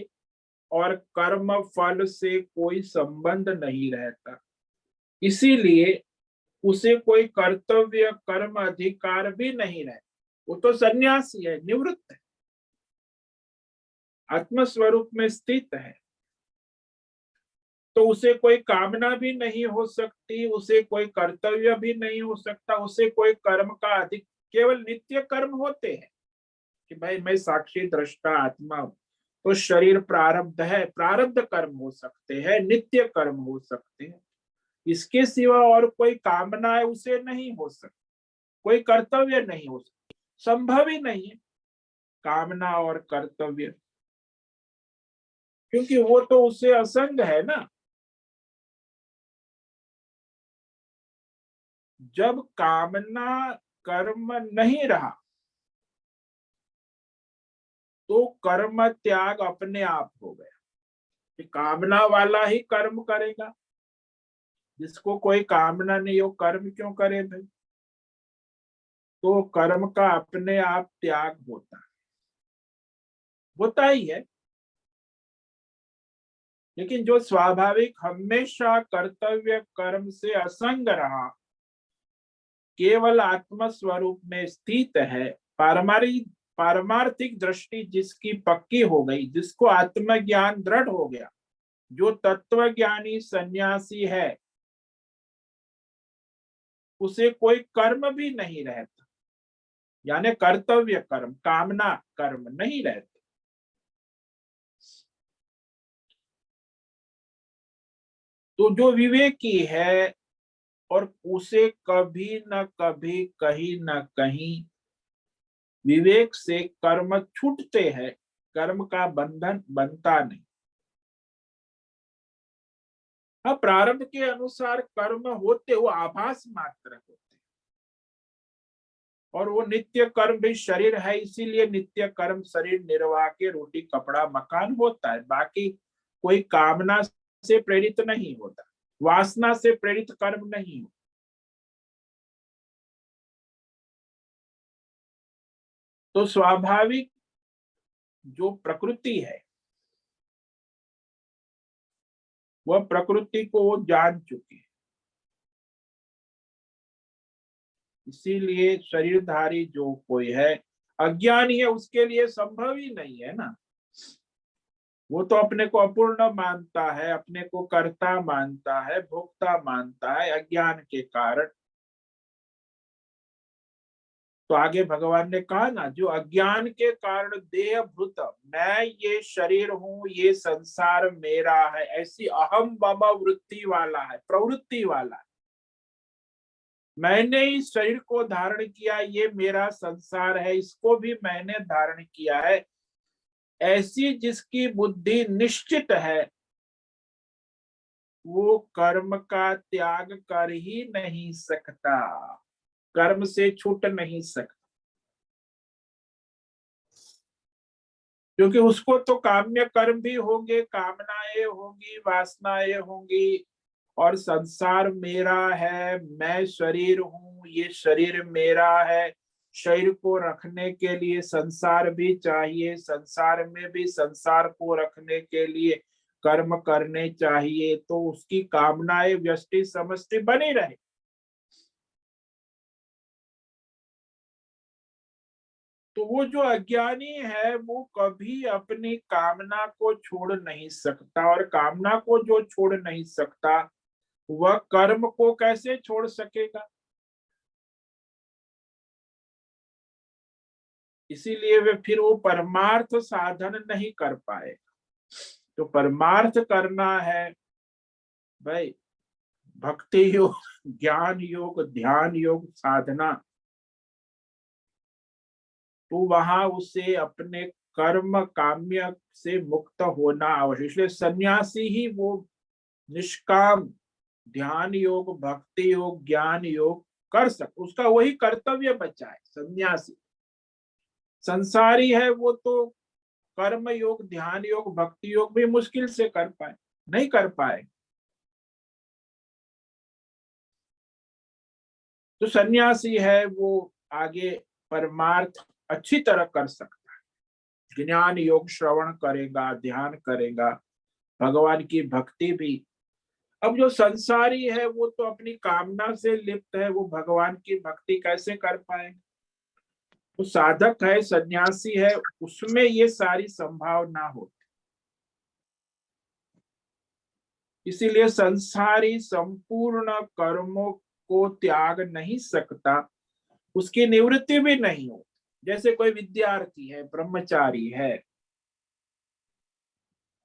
और कर्म फल से कोई संबंध नहीं रहता, इसीलिए उसे कोई कर्तव्य कर्म अधिकार भी नहीं रहता। वो तो सन्यासी है, निवृत्त है, आत्मस्वरूप में स्थित है, तो उसे कोई कामना भी नहीं हो सकती, उसे कोई कर्तव्य भी नहीं हो सकता, उसे कोई कर्म का अधिक, केवल नित्य कर्म होते हैं कि भाई मैं साक्षी दृष्टा आत्मा हूं, तो शरीर प्रारब्ध है, प्रारब्ध कर्म हो सकते हैं, नित्य कर्म हो सकते हैं, इसके सिवा और कोई कामना है उसे नहीं हो सकती, कोई कर्तव्य नहीं हो सकता, संभव ही नहीं है कामना और कर्तव्य, क्योंकि वो तो उसे असंग है ना। जब कामना कर्म नहीं रहा तो कर्म त्याग अपने आप हो गया, कि कामना वाला ही कर्म करेगा, जिसको कोई कामना नहीं हो कर्म क्यों करे भाई। तो कर्म का अपने आप त्याग होता ही है। लेकिन जो स्वाभाविक हमेशा कर्तव्य कर्म से असंग रहा, केवल आत्म स्वरूप में स्थित है, पारमार्थिक दृष्टि जिसकी पक्की हो गई, जिसको आत्मज्ञान दृढ़ हो गया, जो तत्वज्ञानी सन्यासी है, उसे कोई कर्म भी नहीं रहता, यानी कर्तव्य कर्म कामना कर्म नहीं रहते। तो जो विवेकी है और उसे कभी न कभी कहीं न कहीं विवेक से कर्म छूटते हैं, कर्म का बंधन बनता नहीं। हाँ, प्रारब्ध के अनुसार कर्म होते, वो आभास मात्र होते, और वो नित्य कर्म भी शरीर है, इसीलिए नित्य कर्म शरीर निर्वाह के रोटी कपड़ा मकान होता है, बाकी कोई कामना से प्रेरित नहीं होता, वासना से प्रेरित कर्म नहीं होता। तो स्वाभाविक जो प्रकृति है वह प्रकृति को वो जान चुके हैं, इसीलिए शरीरधारी जो कोई है अज्ञानी है, उसके लिए संभव ही नहीं है ना। वो तो अपने को अपूर्ण मानता है, अपने को कर्ता मानता है, भोक्ता मानता है अज्ञान के कारण। तो आगे भगवान ने कहा ना, जो अज्ञान के कारण देह भूत, मैं ये शरीर हूं, ये संसार मेरा है, ऐसी अहम मम वृत्ति वाला है, प्रवृत्ति वाला है, मैंने इस शरीर को धारण किया, ये मेरा संसार है, इसको भी मैंने धारण किया है, ऐसी जिसकी बुद्धि निश्चित है, वो कर्म का त्याग कर ही नहीं सकता, कर्म से छूट नहीं सकता, क्योंकि उसको तो काम्य कर्म भी होंगे, कामनाएं होंगी, वासनाएं होंगी, और संसार मेरा है, मैं शरीर हूं, ये शरीर मेरा है, शरीर को रखने के लिए संसार भी चाहिए, संसार में भी संसार को रखने के लिए कर्म करने चाहिए, तो उसकी कामनाएं व्यष्टि समष्टि बनी रहे। तो वो जो अज्ञानी है वो कभी अपनी कामना को छोड़ नहीं सकता, और कामना को जो छोड़ नहीं सकता वह कर्म को कैसे छोड़ सकेगा। इसीलिए वे फिर वो परमार्थ साधन नहीं कर पाए। तो परमार्थ करना है भाई, भक्ति योग, ज्ञान योग, ध्यान योग, साधना, तो वहां उसे अपने कर्म काम्य से मुक्त होना आवश्यक, इसलिए सन्यासी ही वो निष्काम ध्यान योग, भक्ति योग, ज्ञान योग कर सकते, उसका वही कर्तव्य बचा है। सन्यासी संसारी है वो तो कर्म योग, ध्यान योग, भक्ति योग भी मुश्किल से कर पाए, नहीं कर पाए। तो सन्यासी है वो आगे परमार्थ अच्छी तरह कर सकता है। ज्ञान योग श्रवण करेगा, ध्यान करेगा, भगवान की भक्ति भी। अब जो संसारी है वो तो अपनी कामना से लिप्त है, वो भगवान की भक्ति कैसे कर पाएगा। वो साधक है, सन्यासी है, उसमें ये सारी संभावना होती। इसीलिए संसारी संपूर्ण कर्मों को त्याग नहीं सकता, उसकी निवृत्ति भी नहीं हो। जैसे कोई विद्यार्थी है, ब्रह्मचारी है,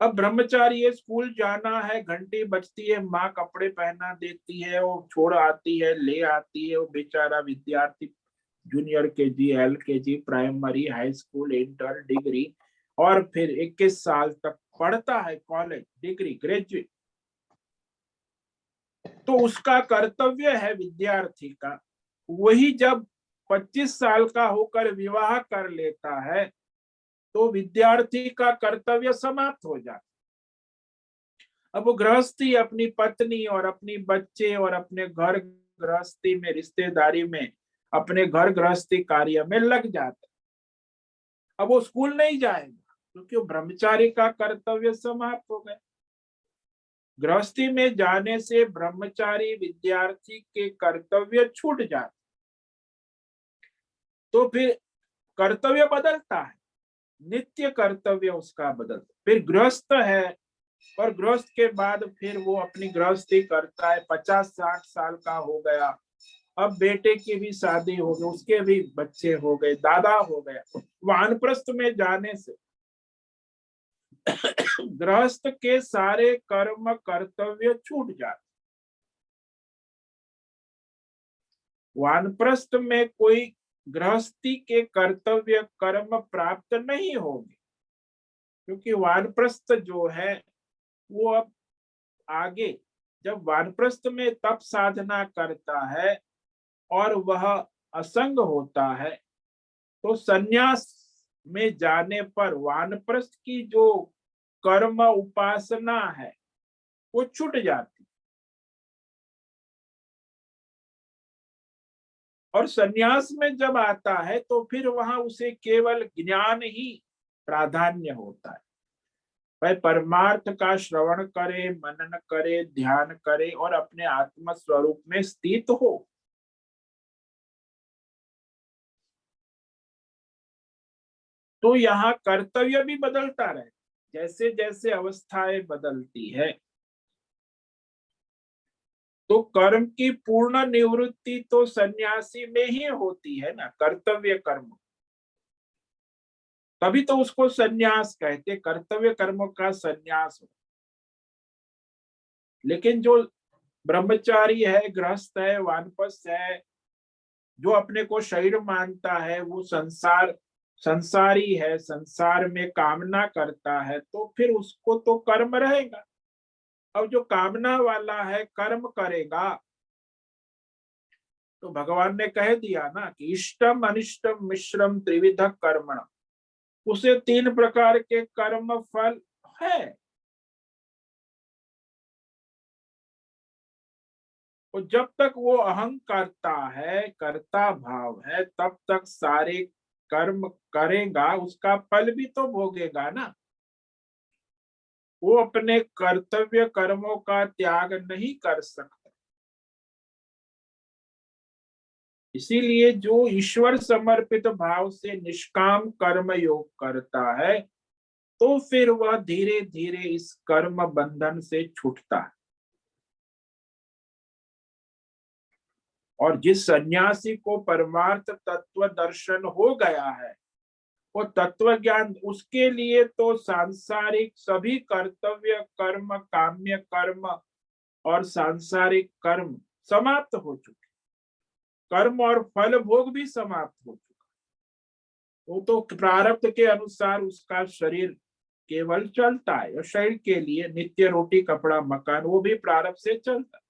अब ब्रह्मचारी है, स्कूल जाना है, घंटी बजती है, माँ कपड़े पहना देती है, वो छोड़ आती है, ले आती है, वो बेचारा विद्यार्थी junior KG, LKG, primary, high school, inter, degree, और फिर 21 साल तक पढ़ता है, कॉलेज, डिग्री, ग्रेजुएट। तो उसका कर्तव्य है विद्यार्थी का, वही जब 25 साल का होकर विवाह कर लेता है तो विद्यार्थी का कर्तव्य समाप्त हो जाता। अब वो गृहस्थी अपनी पत्नी और अपनी बच्चे और अपने घर गृहस्थी में, रिश्तेदारी में, अपने घर गृहस्थी कार्य में लग जाता। अब वो स्कूल नहीं जाएगा क्योंकि वो ब्रह्मचारी का कर्तव्य समाप्त हो गया। गृहस्थी में जाने से ब्रह्मचारी विद्यार्थी के कर्तव्य छूट जाते, तो फिर कर्तव्य बदलता है, नित्य कर्तव्य उसका बदलता। फिर गृहस्थ है और गृहस्थ के बाद फिर वो अपनी गृहस्थी करता है, 50-60 साल का हो गया, अब बेटे की भी शादी हो गई, उसके भी बच्चे हो गए, दादा हो गया। वानप्रस्थ में जाने से गृहस्थ के सारे कर्म कर्तव्य छूट जाते। वानप्रस्थ में कोई गृहस्थी के कर्तव्य कर्म प्राप्त नहीं होंगे, क्योंकि वानप्रस्थ जो है वो अब आगे, जब वानप्रस्थ में तप साधना करता है और वह असंग होता है, तो संन्यास में जाने पर वानप्रस्थ की जो कर्म उपासना है वो छूट जाती, और संन्यास में जब आता है तो फिर वहां उसे केवल ज्ञान ही प्राधान्य होता है। वह परमार्थ का श्रवण करे, मनन करे, ध्यान करे और अपने आत्म स्वरूप में स्थित हो। तो यहाँ कर्तव्य भी बदलता रहे, जैसे जैसे अवस्थाएं बदलती है। तो कर्म की पूर्ण निवृत्ति तो सन्यासी में ही होती है ना, कर्तव्य कर्म, तभी तो उसको सन्यास कहते, कर्तव्य कर्मों का सन्यास हो। लेकिन जो ब्रह्मचारी है, गृहस्थ है, वानप्रस्थ है, जो अपने को शरीर मानता है, वो संसारी है, संसार में कामना करता है, तो फिर उसको तो कर्म रहेगा। अब जो कामना वाला है कर्म करेगा, तो भगवान ने कह दिया ना कि इष्टम अनिष्टम मिश्रम त्रिविध कर्मण, उसे 3 प्रकार के कर्म फल है। और जब तक वो अहं करता है, कर्ता भाव है, तब तक सारे कर्म करेगा, उसका फल भी तो भोगेगा ना। वो अपने कर्तव्य कर्मों का त्याग नहीं कर सकता। इसीलिए जो ईश्वर समर्पित भाव से निष्काम कर्म योग करता है, तो फिर वह धीरे धीरे इस कर्म बंधन से छूटता है। और जिस सन्यासी को परमार्थ तत्व दर्शन हो गया है, वो तत्व ज्ञान, उसके लिए तो सांसारिक सभी कर्तव्य कर्म, काम्य कर्म और सांसारिक कर्म समाप्त हो चुके, कर्म और फल भोग भी समाप्त हो चुका। वो तो प्रारब्ध के अनुसार उसका शरीर केवल चलता है, और शरीर के लिए नित्य रोटी कपड़ा मकान वो भी प्रारब्ध से चलता है।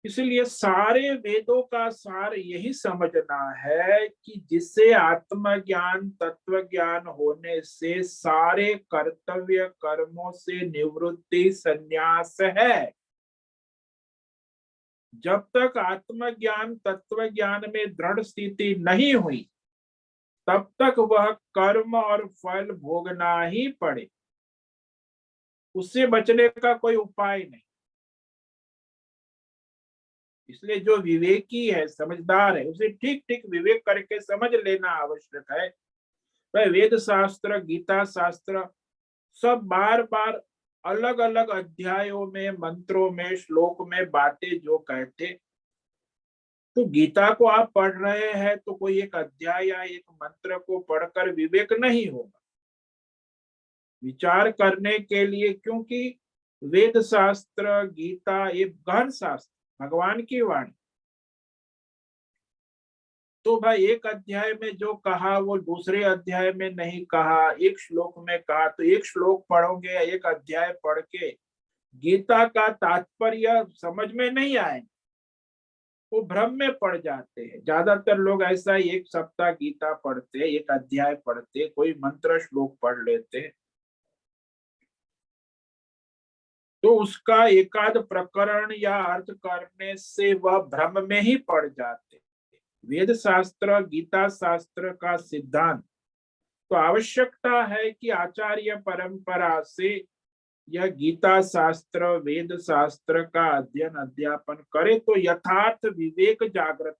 इसलिए सारे वेदों का सार यही समझना है कि जिससे आत्मज्ञान तत्व ज्ञान होने से सारे कर्तव्य कर्मों से निवृत्ति संन्यास है। जब तक आत्मज्ञान तत्व ज्ञान में दृढ़ स्थिति नहीं हुई तब तक वह कर्म और फल भोगना ही पड़े, उससे बचने का कोई उपाय नहीं। इसलिए जो विवेकी है, समझदार है, उसे ठीक ठीक विवेक करके समझ लेना आवश्यक है। वह वेद शास्त्र गीता शास्त्र सब बार बार अलग अलग अध्यायों में मंत्रों में श्लोक में बातें जो कहते, तो गीता को आप पढ़ रहे हैं तो कोई एक अध्याय या एक मंत्र को पढ़कर विवेक नहीं होगा, विचार करने के लिए, क्योंकि वेद शास्त्र गीता एक गहन शास्त्र भगवान की वाणी। तो भाई एक अध्याय में जो कहा वो दूसरे अध्याय में नहीं कहा, एक श्लोक में कहा, तो एक श्लोक पढ़ोगे एक अध्याय पढ़ के गीता का तात्पर्य समझ में नहीं आए, वो भ्रम में पड़ जाते हैं। ज्यादातर लोग ऐसा ही एक सप्ताह गीता पढ़ते, एक अध्याय पढ़ते, कोई मंत्र श्लोक पढ़ लेते, तो उसका एकाध प्रकरण या अर्थ करने से वह भ्रम में ही पड़ जाते। वेद शास्त्र गीता शास्त्र का सिद्धांत तो आवश्यकता है कि आचार्य परंपरा से यह गीता शास्त्र वेद शास्त्र का अध्ययन अध्यापन करे तो यथार्थ विवेक जागृत।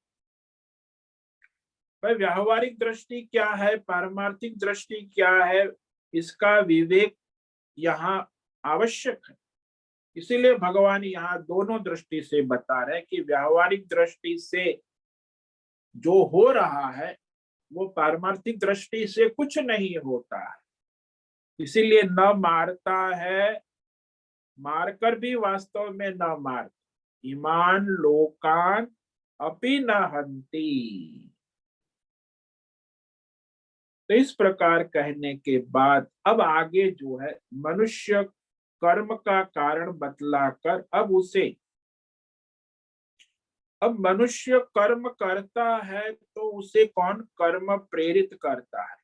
भाई व्यावहारिक दृष्टि क्या है, पारमार्थिक दृष्टि क्या है, इसका विवेक यहाँ आवश्यक है। इसीलिए भगवान यहाँ दोनों दृष्टि से बता रहे हैं कि व्यावहारिक दृष्टि से जो हो रहा है वो पारमार्थिक दृष्टि से कुछ नहीं होता है। इसीलिए न मारता है, मारकर भी वास्तव में न मार, ईमान लोकान अपि न हंती। तो इस प्रकार कहने के बाद अब आगे जो है मनुष्य कर्म का कारण बतलाकर अब मनुष्य कर्म करता है तो उसे कौन कर्म प्रेरित करता है।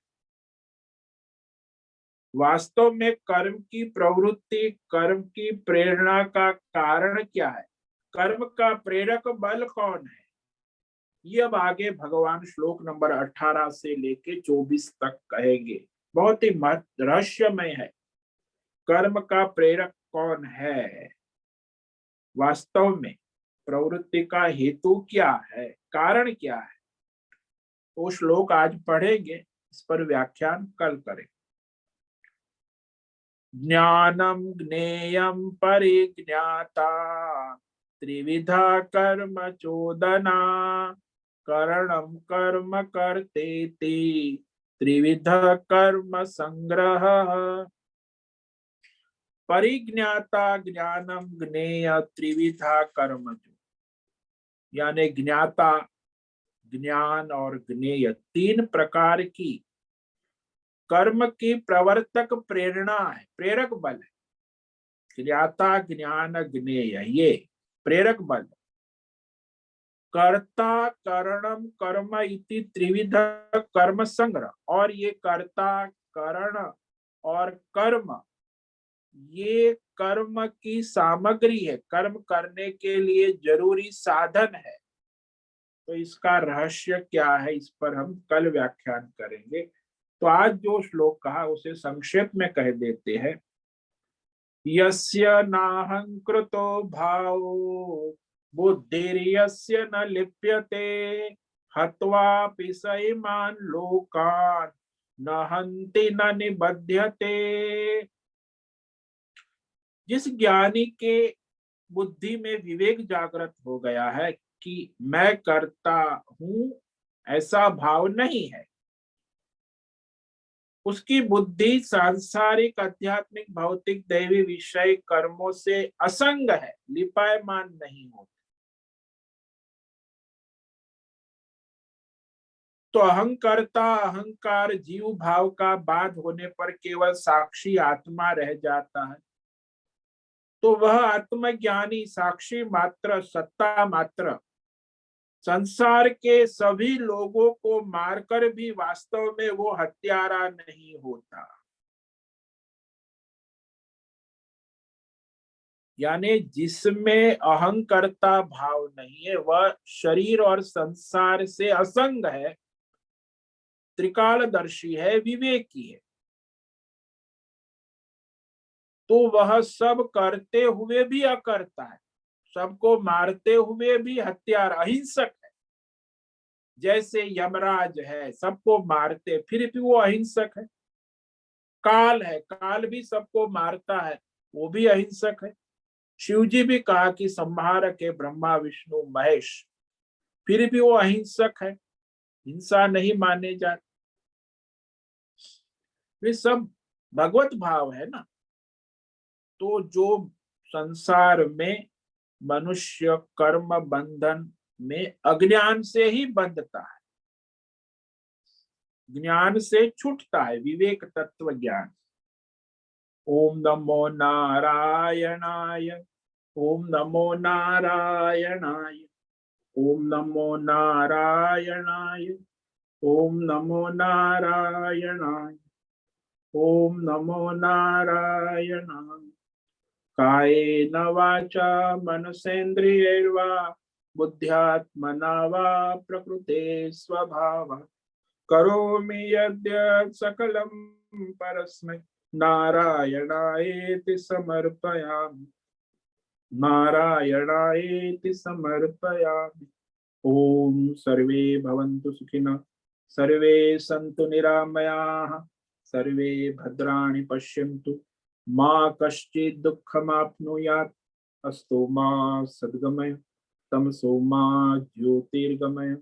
वास्तव में कर्म की प्रवृत्ति कर्म की प्रेरणा का कारण क्या है, कर्म का प्रेरक बल कौन है, ये अब आगे भगवान श्लोक नंबर 18 से लेके 24 तक कहेंगे। बहुत ही रहस्यमय है, कर्म का प्रेरक कौन है, वास्तव में प्रवृत्ति का हेतु क्या है, कारण क्या है। तो श्लोक आज पढ़ेंगे, इस पर व्याख्यान कल करें। ज्ञानम ज्ञेयम परिज्ञाता त्रिविधा कर्म चोदना करणम कर्म कर्तेति त्रिविध कर्म संग्रह। परिज्ञाता ज्ञानम ज्ञेय त्रिविधा कर्म, यानी ज्ञाता ज्ञान और ज्ञेय तीन प्रकार की कर्म की प्रवर्तक प्रेरणा है, प्रेरक बल है। ज्ञाता ज्ञान ज्ञेय ये प्रेरक बल। कर्ता करणम कर्म इति त्रिविध कर्म संग्रह, और ये कर्ता करण और कर्म ये कर्म की सामग्री है, कर्म करने के लिए जरूरी साधन है। तो इसका रहस्य क्या है, इस पर हम कल व्याख्यान करेंगे। तो आज जो श्लोक कहा उसे संक्षेप में कह देते हैं। यस्य नाहंकृतो भावो बुद्धिर्यस्य न लिप्यते हत्वापि सैमान् लोकान् न हन्ति न निबध्यते। जिस ज्ञानी के बुद्धि में विवेक जागृत हो गया है कि मैं करता हूं ऐसा भाव नहीं है, उसकी बुद्धि सांसारिक आध्यात्मिक भौतिक दैवी विषय कर्मों से असंग है, लिपायमान नहीं होती। तो अहंकर्ता अहंकार जीव भाव का बाध होने पर केवल साक्षी आत्मा रह जाता है। तो वह आत्मज्ञानी साक्षी मात्र, सत्ता मात्र, संसार के सभी लोगों को मारकर भी वास्तव में वो हत्यारा नहीं होता। यानी जिसमें अहंकर्ता भाव नहीं है, वह शरीर और संसार से असंग है, त्रिकालदर्शी है, विवेकी है, तो वह सब करते हुए भी अकर्ता है, सबको मारते हुए भी हत्यारा, अहिंसक है। जैसे यमराज है, सबको मारते फिर भी वो अहिंसक है। काल है, काल भी सबको मारता है, वो भी अहिंसक है। शिव जी भी कहा कि संहारक है ब्रह्मा विष्णु महेश, फिर भी वो अहिंसक है, हिंसा नहीं माने जाते। वे सब भगवत भाव है ना। तो जो संसार में मनुष्य कर्म बंधन में अज्ञान से ही बंधता है, ज्ञान से छूटता है, विवेक तत्व ज्ञान। ओम नमो नारायणाय, ओम नमो नारायणाय, ओम नमो नारायणाय, ओम नमो नारायणाय, ओम नमो नारायणाय। कायेन वाचा मनसेन्द्रियैर्वा बुद्ध्यात्मना वा प्रकृते स्वभावः करोमि यद्यत् सकलं परस्मै नारायणायेति समर्पयामि, नारायणायेति समर्पयामि। ओम सर्वे भवन्तु सुखिनः, सर्वे सन्तु निरामयाः, सर्वे भद्राणि पश्यन्तु, मा कश्चित् दुःखमाप्नुयात्, अस्तु मा सद्गमय, तमसो मा ज्योतिर्गमय,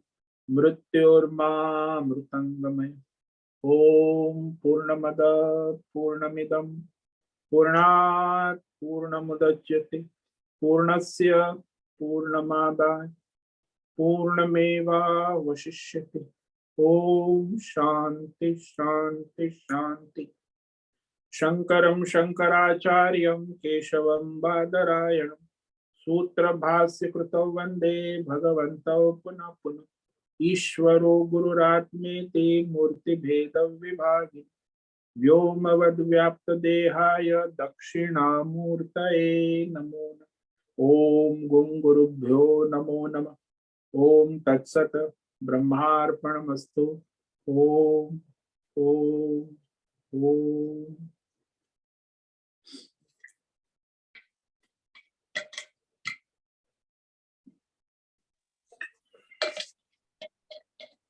मृत्योर्मा मृतंगमय। ओम पूर्णमद पूर्णमिदं पूर्णात् पूर्णमुदच्यते पूर्णस्य पूर्णमादाय पूर्णमेवावशिष्यते। ओम शांति शांति शांति। शंकरं शंकराचार्यं केशवं बादरायणं सूत्र भाष्य कृतौ वंदे भगवन्तौ पुनः पुनः। ईश्वरो गुरुरात्मेति मूर्तिभेद विभागिने व्योमवद्व्याप्तदेहाय दक्षिणामूर्तये नमो नमः। ओम गुं गुरुभ्यो नमो नमः। ओम तत्सत ब्रह्मार्पणमस्तु। ओम ओम ओम।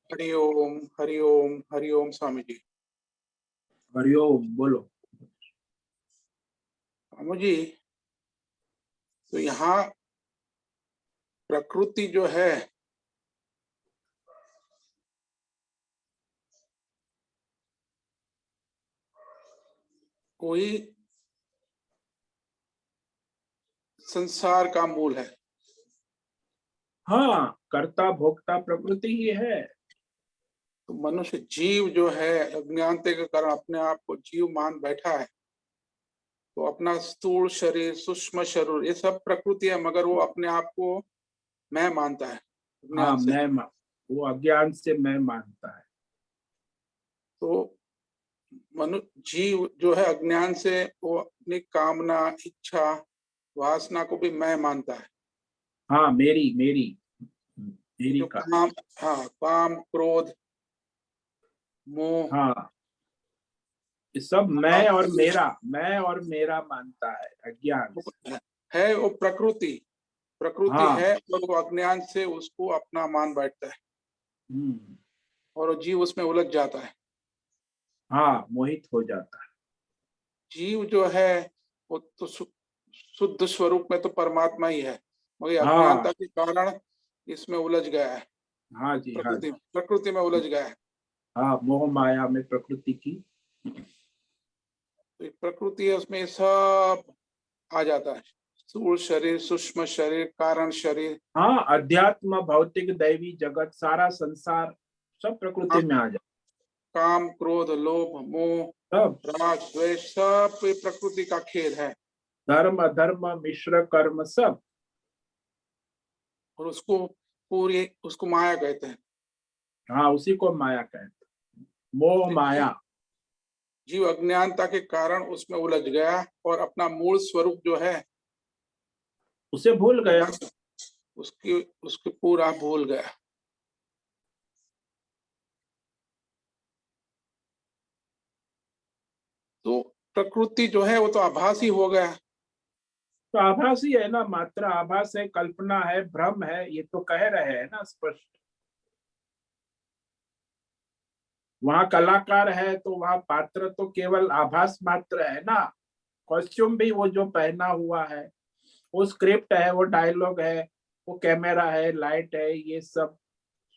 हरि ओम हरि ओम हरि ओम। स्वामी जी
हरिओम। बोलो
स्वामी जी। तो यहाँ प्रकृति जो है कोई संसार का मूल है।
हाँ, कर्ता भोक्ता प्रकृति ही है।
तो मनुष्य जीव जो है अज्ञानता के कारण अपने आप को जीव मान बैठा है। तो अपना स्थूल शरीर सूक्ष्म शरीर ये सब प्रकृति है, मगर वो अपने आप को मैं मानता है
हाँ,
अज्ञान से।
वो अज्ञान से मैं मानता है।
तो जीव जो है अज्ञान से वो अपनी कामना इच्छा वासना को भी मैं मानता है।
हाँ, मेरी मेरी मेरी
जो
का।
काम, हाँ, काम क्रोध मोह,
हाँ, ये सब मैं और मेरा मानता है अज्ञान से।
है वो प्रकृति
हाँ।
है, और वो अज्ञान से उसको अपना मान बैठता है और वो जीव उसमें उलझ जाता है।
हाँ, मोहित हो जाता है।
जीव जो है वो तो शुद्ध स्वरूप में तो परमात्मा ही है, मगर
हाँ
अज्ञानता के कारण इसमें उलझ गया है।
हाँ जी, हाँ जी।
प्रकृति में उलझ गया है।
हाँ, मोह माया में प्रकृति की।
तो प्रकृति है, उसमें सब आ जाता है। स्थूल शरीर सूक्ष्म शरीर कारण शरीर।
हाँ, अध्यात्म भौतिक दैवी जगत सारा संसार सब प्रकृति में आ जाता
काम क्रोध लोभ मोह
सब।
राग द्वेष सब ये प्रकृति का खेल है।
धर्म अधर्म मिश्र कर्म सब,
और उसको माया कहते हैं।
हाँ उसी को माया कहते हैं, मोह माया।
जीव अज्ञानता के कारण उसमें उलझ गया और अपना मूल स्वरूप जो है
उसे भूल गया।
उसकी पूरा भूल गया। तो प्रकृति जो है वो तो आभासी हो गया।
तो आभास ही है ना, मात्र आभास है, कल्पना है, भ्रम है, ये तो कह रहे हैं ना स्पष्ट। वहां कलाकार है तो वहां पात्र तो केवल आभास मात्र है ना। कॉस्ट्यूम भी वो जो पहना हुआ है, वो स्क्रिप्ट है, वो डायलॉग है, वो कैमरा है, लाइट है, ये सब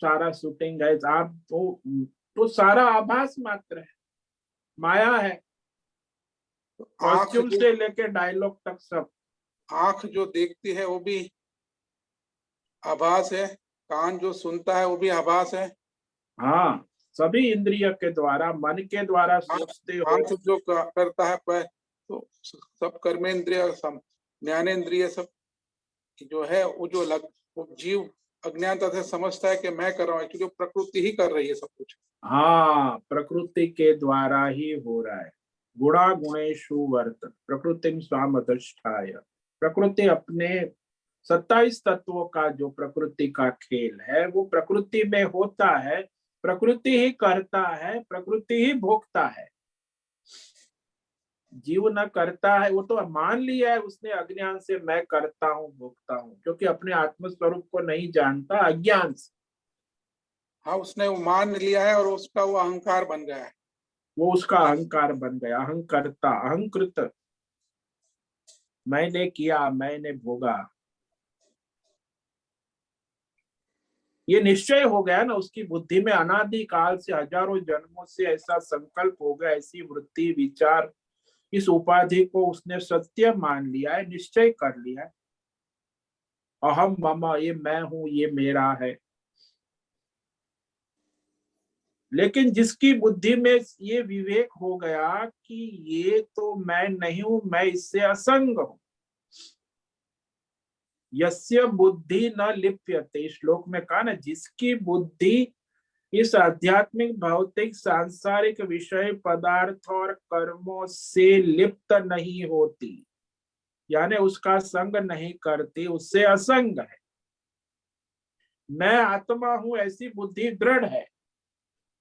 सारा शूटिंग है। आप तो सारा आभास मात्र है, माया है।
आंख
कॉस्ट्यूम से लेके डायलॉग तक सब।
आंख जो देखती है वो भी आभास है, कान जो सुनता है वो भी आभास है,
हाँ, सभी इंद्रिय के द्वारा, मन के द्वारा सोचते हो।
हाथ जो करता है पैर, तो सब कर्मेंद्रिय, सब ज्ञानेन्द्रिय, सब जो है वो जीव अज्ञानता से समझता है कि मैं कर रहा हूँ, क्योंकि प्रकृति ही कर रही है सब कुछ।
हाँ, प्रकृति के द्वारा ही हो रहा है। गुणा गुणेषु वर्त प्रकृति स्वाम अधिष्ठाय। प्रकृति अपने 27 तत्वों का जो प्रकृति का खेल है वो प्रकृति में होता है, प्रकृति ही करता है, प्रकृति ही भोगता है। जीव न करता है, वो तो मान लिया है उसने अज्ञान से, मैं करता हूँ भोगता हूँ, क्योंकि अपने आत्म स्वरूप को नहीं जानता अज्ञान से।
हाँ, उसने वो मान लिया है और उसका वो अहंकार बन गया है।
वो उसका अहंकार बन गया, अहंकर्ता, अहंकृत। मैंने किया, मैंने भोगा, ये निश्चय हो गया ना उसकी बुद्धि में। अनादि काल से, हजारों जन्मों से ऐसा संकल्प हो गया, ऐसी वृत्ति विचार, इस उपाधि को उसने सत्य मान लिया है, निश्चय कर लिया है। अहम मम, ये मैं हूं, ये मेरा है। लेकिन जिसकी बुद्धि में ये विवेक हो गया कि ये तो मैं नहीं हूं, मैं इससे असंग हूं। यस्य बुद्धि न लिप्यते, श्लोक में कहा ना, जिसकी बुद्धि इस आध्यात्मिक भौतिक सांसारिक विषय पदार्थ और कर्मों से लिप्त नहीं होती, यानी उसका संग नहीं करती, उससे असंग है। मैं आत्मा हूं ऐसी बुद्धि दृढ़ है,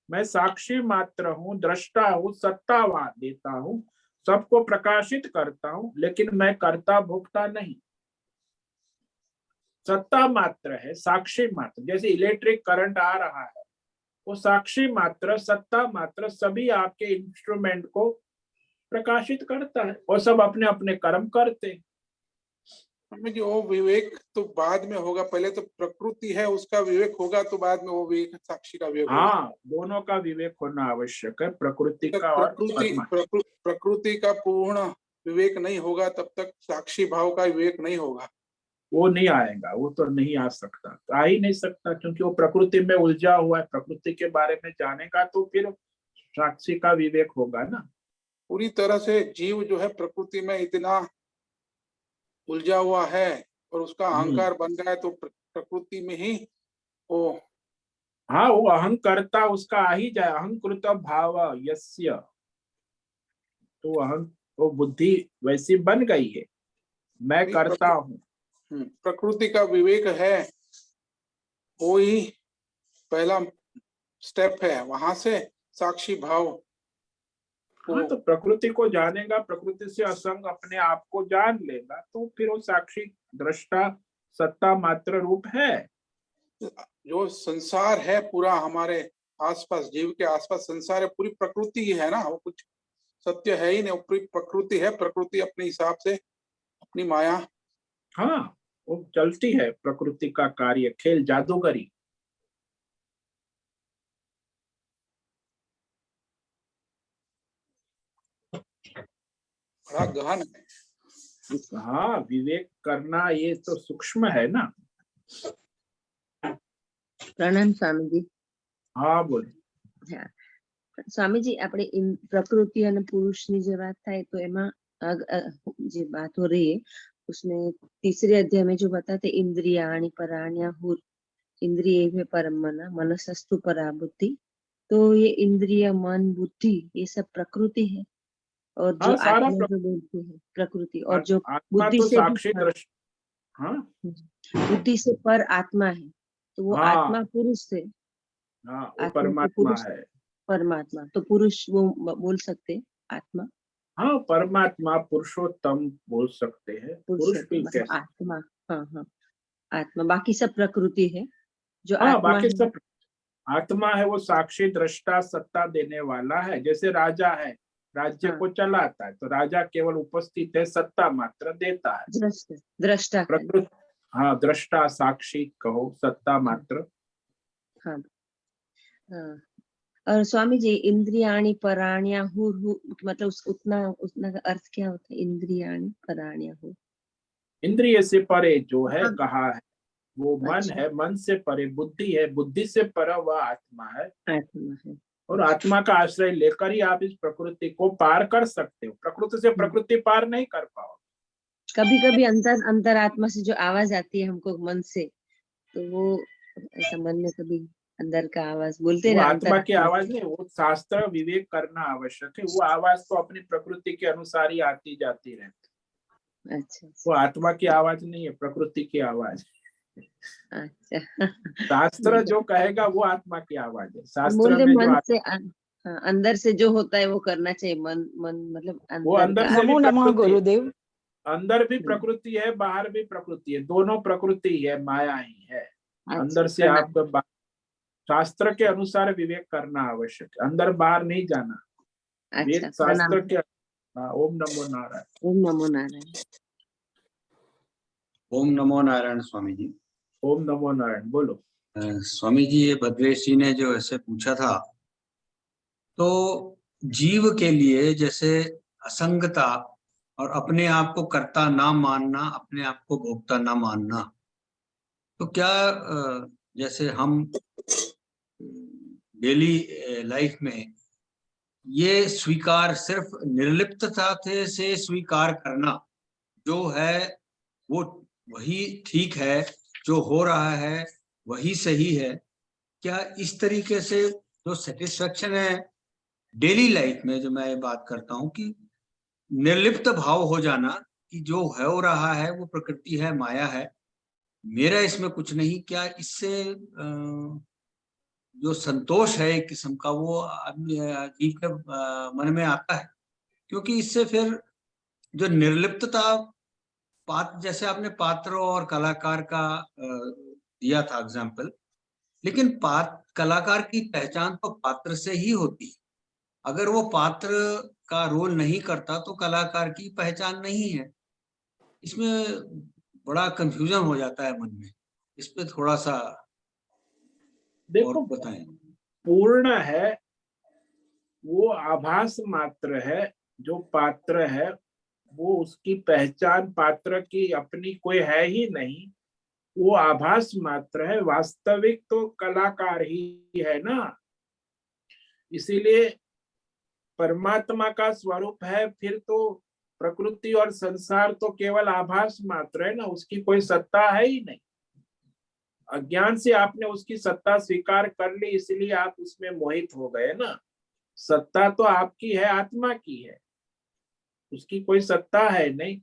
मैं साक्षी मात्र हूं, दृष्टा हूं, सत्तावाद देता हूं, सबको प्रकाशित करता हूं, लेकिन मैं कर्ता भोक्ता नहीं। सत्ता मात्र है, साक्षी मात्र। जैसे इलेक्ट्रिक करंट आ रहा है, वो साक्षी मात्र, सत्ता मात्र सभी आपके इंस्ट्रूमेंट को प्रकाशित करता है, और सब अपने अपने कर्म करते हैं।
हमें जो वो विवेक तो बाद में होगा, पहले तो प्रकृति है उसका विवेक होगा, तो बाद में वो विवेक साक्षी का विवेक होगा।
हाँ, दोनों का विवेक होना आवश्यक है, प्रकृति का और परमात्मा।
प्रकृति का पूर्ण विवेक नहीं होगा तब तक साक्षी भाव का विवेक नहीं होगा।
वो नहीं आएगा, वो तो नहीं आ सकता, तो आ ही नहीं सकता, क्योंकि वो प्रकृति में उलझा हुआ है। प्रकृति के बारे में जानेगा तो फिर साक्षी का विवेक होगा ना।
पूरी तरह से जीव जो है प्रकृति में इतना उलझा हुआ है और उसका अहंकार बन गया है, तो प्रकृति में ही वो,
हाँ, वो अहंकर्ता उसका आ ही जाए, अहंकृत भाव यस्य, तो वो बुद्धि वैसी बन गई है, मैं करता हूँ।
प्रकृति का विवेक है, वो ही पहला स्टेप है। वहां से साक्षी भाव।
हाँ, तो प्रकृति को जानेगा, प्रकृति से असंग अपने आप को जान लेगा, तो फिर वो साक्षी दृष्टा सत्ता मात्र रूप है।
जो संसार है पूरा हमारे आसपास, जीव के आसपास संसार है, पूरी प्रकृति ही है ना, वो कुछ सत्य है ही नहीं, वो पूरी प्रकृति है। प्रकृति अपने हिसाब से, अपनी माया।
हाँ, वो चलती है, प्रकृति का कार्य, खेल, जादूगरी।
बड़ा गहन है।
हाँ, विवेक करना ये तो सूक्ष्म है ना।
પ્રણામ સ્વામીજી।
हाँ, बोले।
હા સ્વામીજી, આપણે પ્રકૃતિ અને પુરુષની જે વાત થાય તો એમાં जी बात हो रही है उसमें तीसरे अध्याय में जो बताते इंद्रियाणि पराण्याहुर इंद्रिय परम मना मनसस्तु परा बुद्धि। तो ये इंद्रिय मन बुद्धि ये सब प्रकृति है और जो
हाँ, सारा
आत्मा जो बोलते हैं प्रकृति और जो
आत्मा
बुद्धि
तो
से भी
साक्षी
पर,
दृष्टि। हाँ
बुद्धि से पर आत्मा है। तो वो
हाँ
आत्मा पुरुष से
हाँ, वो
आत्मा को
परमात्मा
पुरुष
है।
परमात्मा तो पुरुष वो बोल सकते आत्मा
हाँ, परमात्मा पुरुषोत्तम बोल सकते हैं, पुरुष भी
पुरुषोत्तम
कह
मतलब
सकते।
आत्मा। हाँ हाँ आत्मा बाकी सब प्रकृति है जो
हाँ,
आत्मा
बाकी
है।
सब आत्मा है, वो साक्षी दृष्टा सत्ता देने वाला है। जैसे राजा है, राज्य
हाँ
को चलाता है, तो राजा केवल उपस्थित है, सत्ता मात्र देता है।
दृष्टा दृष्टा खाली।
प्रकृति, हाँ, दृष्टा साक्षी कहो, सत्ता
हाँ
मात्र।
हाँ हाँ। और स्वामी जी इंद्रियाणि पराण्याहुर मतलब उतना उतना का अर्थ क्या होता है इंद्रियाणि पराण्याहुर।
इंद्रिय से परे जो है
हाँ
कहा है, वो मन
अच्छा
है, मन से परे बुद्धि है, बुद्धि से परे वह आत्मा है।
आत्मा है।
और
अच्छा
आत्मा का आश्रय लेकर ही आप इस प्रकृति को पार कर सकते हो, प्रकृति से प्रकृति पार नहीं कर पाओ।
कभी कभी अंतर अंतरात्मा से जो आवाज आती है हमको मन से तो वो ऐसा मन में कभी अंदर का आवाज बोलते हैं
वो
ना
आत्मा की
अंतरात्मा से।
आवाज नहीं, वो शास्त्र विवेक करना आवश्यक है। वो आवाज तो अपनी प्रकृति के अनुसार ही आती जाती रहती।
अच्छा
वो
अच्छा
आत्मा की आवाज नहीं है, प्रकृति की आवाज।
अच्छा
शास्त्र जो कहेगा वो आत्मा की आवाज है।
हम
शास्त्र
बोलते
में जो
मन से हाँ अंदर से जो होता है वो करना चाहिए मन मन मतलब
वो
अंदर
अंदर
का।
से भी
नमो नमः
प्रकृति है,
गुरुदेव।
अंदर भी
हम्म,
प्रकृति है, बाहर भी प्रकृति है, दोनों प्रकृति है, माया ही है।
अच्छा
अंदर से
प्रणाम।
आपका शास्त्र के अनुसार विवेक करना आवश्यक है, अंदर बाहर नहीं जाना।
अच्छा
वेद
प्रणाम।
शास्त्र के। हाँ, ओम नमो नारायण।
ओम नमो नारायण।
ओम नमो नारायण स्वामी जी।
ओम नमो नारायण बोलो।
स्वामी जी, ये भद्रेश जी ने जो ऐसे पूछा था, तो जीव के लिए जैसे असंगता और अपने आप को कर्ता ना मानना, अपने आप को भोक्ता ना मानना, तो क्या जैसे हम डेली लाइफ में ये स्वीकार सिर्फ निर्लिप्तता से स्वीकार करना जो है वो वही ठीक है, जो हो रहा है वही सही है, क्या इस तरीके से जो सेटिस्फेक्शन है डेली लाइफ में, जो मैं बात करता हूँ कि निर्लिप्त भाव हो जाना कि जो हो रहा है वो प्रकृति है, माया है, मेरा इसमें कुछ नहीं, क्या इससे जो संतोष है एक किस्म का वो आदमी जीव के मन में आता है? क्योंकि इससे फिर जो निर्लिप्तता, जैसे आपने पात्र और कलाकार का दिया था एग्जाम्पल, लेकिन कलाकार की पहचान तो पात्र से ही होती है। अगर वो पात्र का रोल नहीं करता तो कलाकार की पहचान नहीं है। इसमें बड़ा कंफ्यूजन हो जाता है मन में। इस पे थोड़ा सा और
देखो,
बताएं।
पूर्ण है वो आभास मात्र है, जो पात्र है वो उसकी पहचान पात्र की अपनी कोई है ही नहीं, वो आभास मात्र है, वास्तविक तो कलाकार ही है ना। इसीलिए परमात्मा का स्वरूप है, फिर तो प्रकृति और संसार तो केवल आभास मात्र है ना, उसकी कोई सत्ता है ही नहीं। अज्ञान से आपने उसकी सत्ता स्वीकार कर ली, इसलिए आप उसमें मोहित हो गए ना। सत्ता तो आपकी है, आत्मा की है, उसकी कोई सत्ता है नहीं,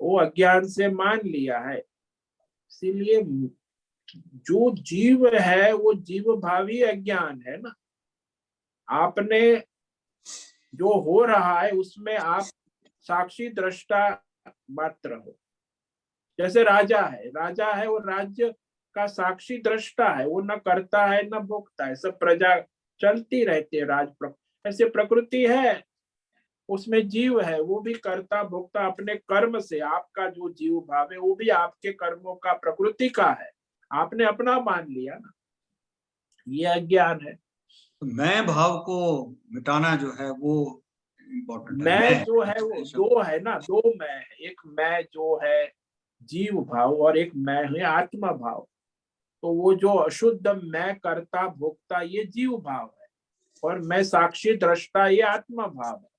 वो अज्ञान से मान लिया है। इसीलिए जो जीव है वो जीव भावी अज्ञान है ना। आपने जो हो रहा है उसमें आप साक्षी दृष्टा मात्र हो। जैसे राजा है, राजा है वो राज्य का साक्षी दृष्टा है, वो न करता है न भोगता है, सब प्रजा चलती रहती है ऐसे प्रकृति है, उसमें जीव है, वो भी करता भोगता अपने कर्म से। आपका जो जीव भाव है वो भी आपके कर्मों का प्रकृति का है, आपने अपना मान लिया ना, ये अज्ञान है।
तो मैं भाव को मिटाना जो है वो इम्पोर्टेंट है।
मैं जो है वो दो है ना, दो मैं है, एक मैं जो है जीव भाव और एक मैं है आत्मा भाव। तो वो जो अशुद्ध मैं करता भोगता ये जीव भाव है, और मैं साक्षी दृष्टा ये आत्मा भाव है।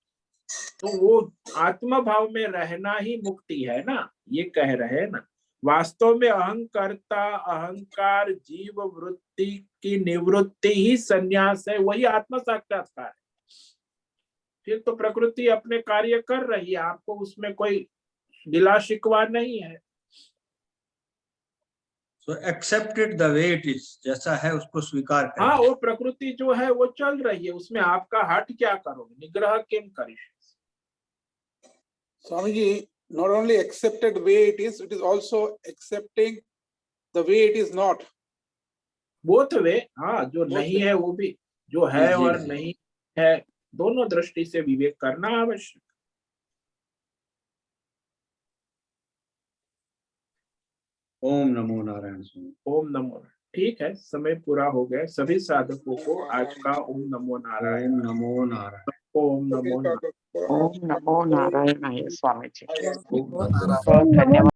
तो वो आत्म भाव में रहना ही मुक्ति है ना, ये कह रहे हैं ना। वास्तव में अहंकारता, अहंकार, जीव वृत्ति की निवृत्ति ही संन्यास है, वही आत्म साक्षात्कार है। फिर तो प्रकृति अपने कार्य कर रही है, आपको उसमें कोई गिला शिकवा नहीं है।
So accept it the way it is, जैसा है उसको स्वीकार करें।
हाँ, वो प्रकृति जो है वो चल रही है, उसमें आपका हट क्या करोगे, निग्रह किम करिष्यसि।
Swamiji, not only accepted way it is also accepting the way it is not.
Both way, हाँ, जो नहीं है वो भी, जो है
जी,
और
जी।
नहीं है, दोनों दृष्टि से विवेक करना आवश्यक।
ओम नमो नारायण स्वामी।
ओम नमो नारायण। ठीक है, समय पूरा हो गया। सभी साधकों को आज का ओम नमो नारायण।
ओम नमो नारायण।
ओम नमो नारायण।
ओम नमो नारायणाय स्वामी जी।
ओम
बहुत धन्यवाद।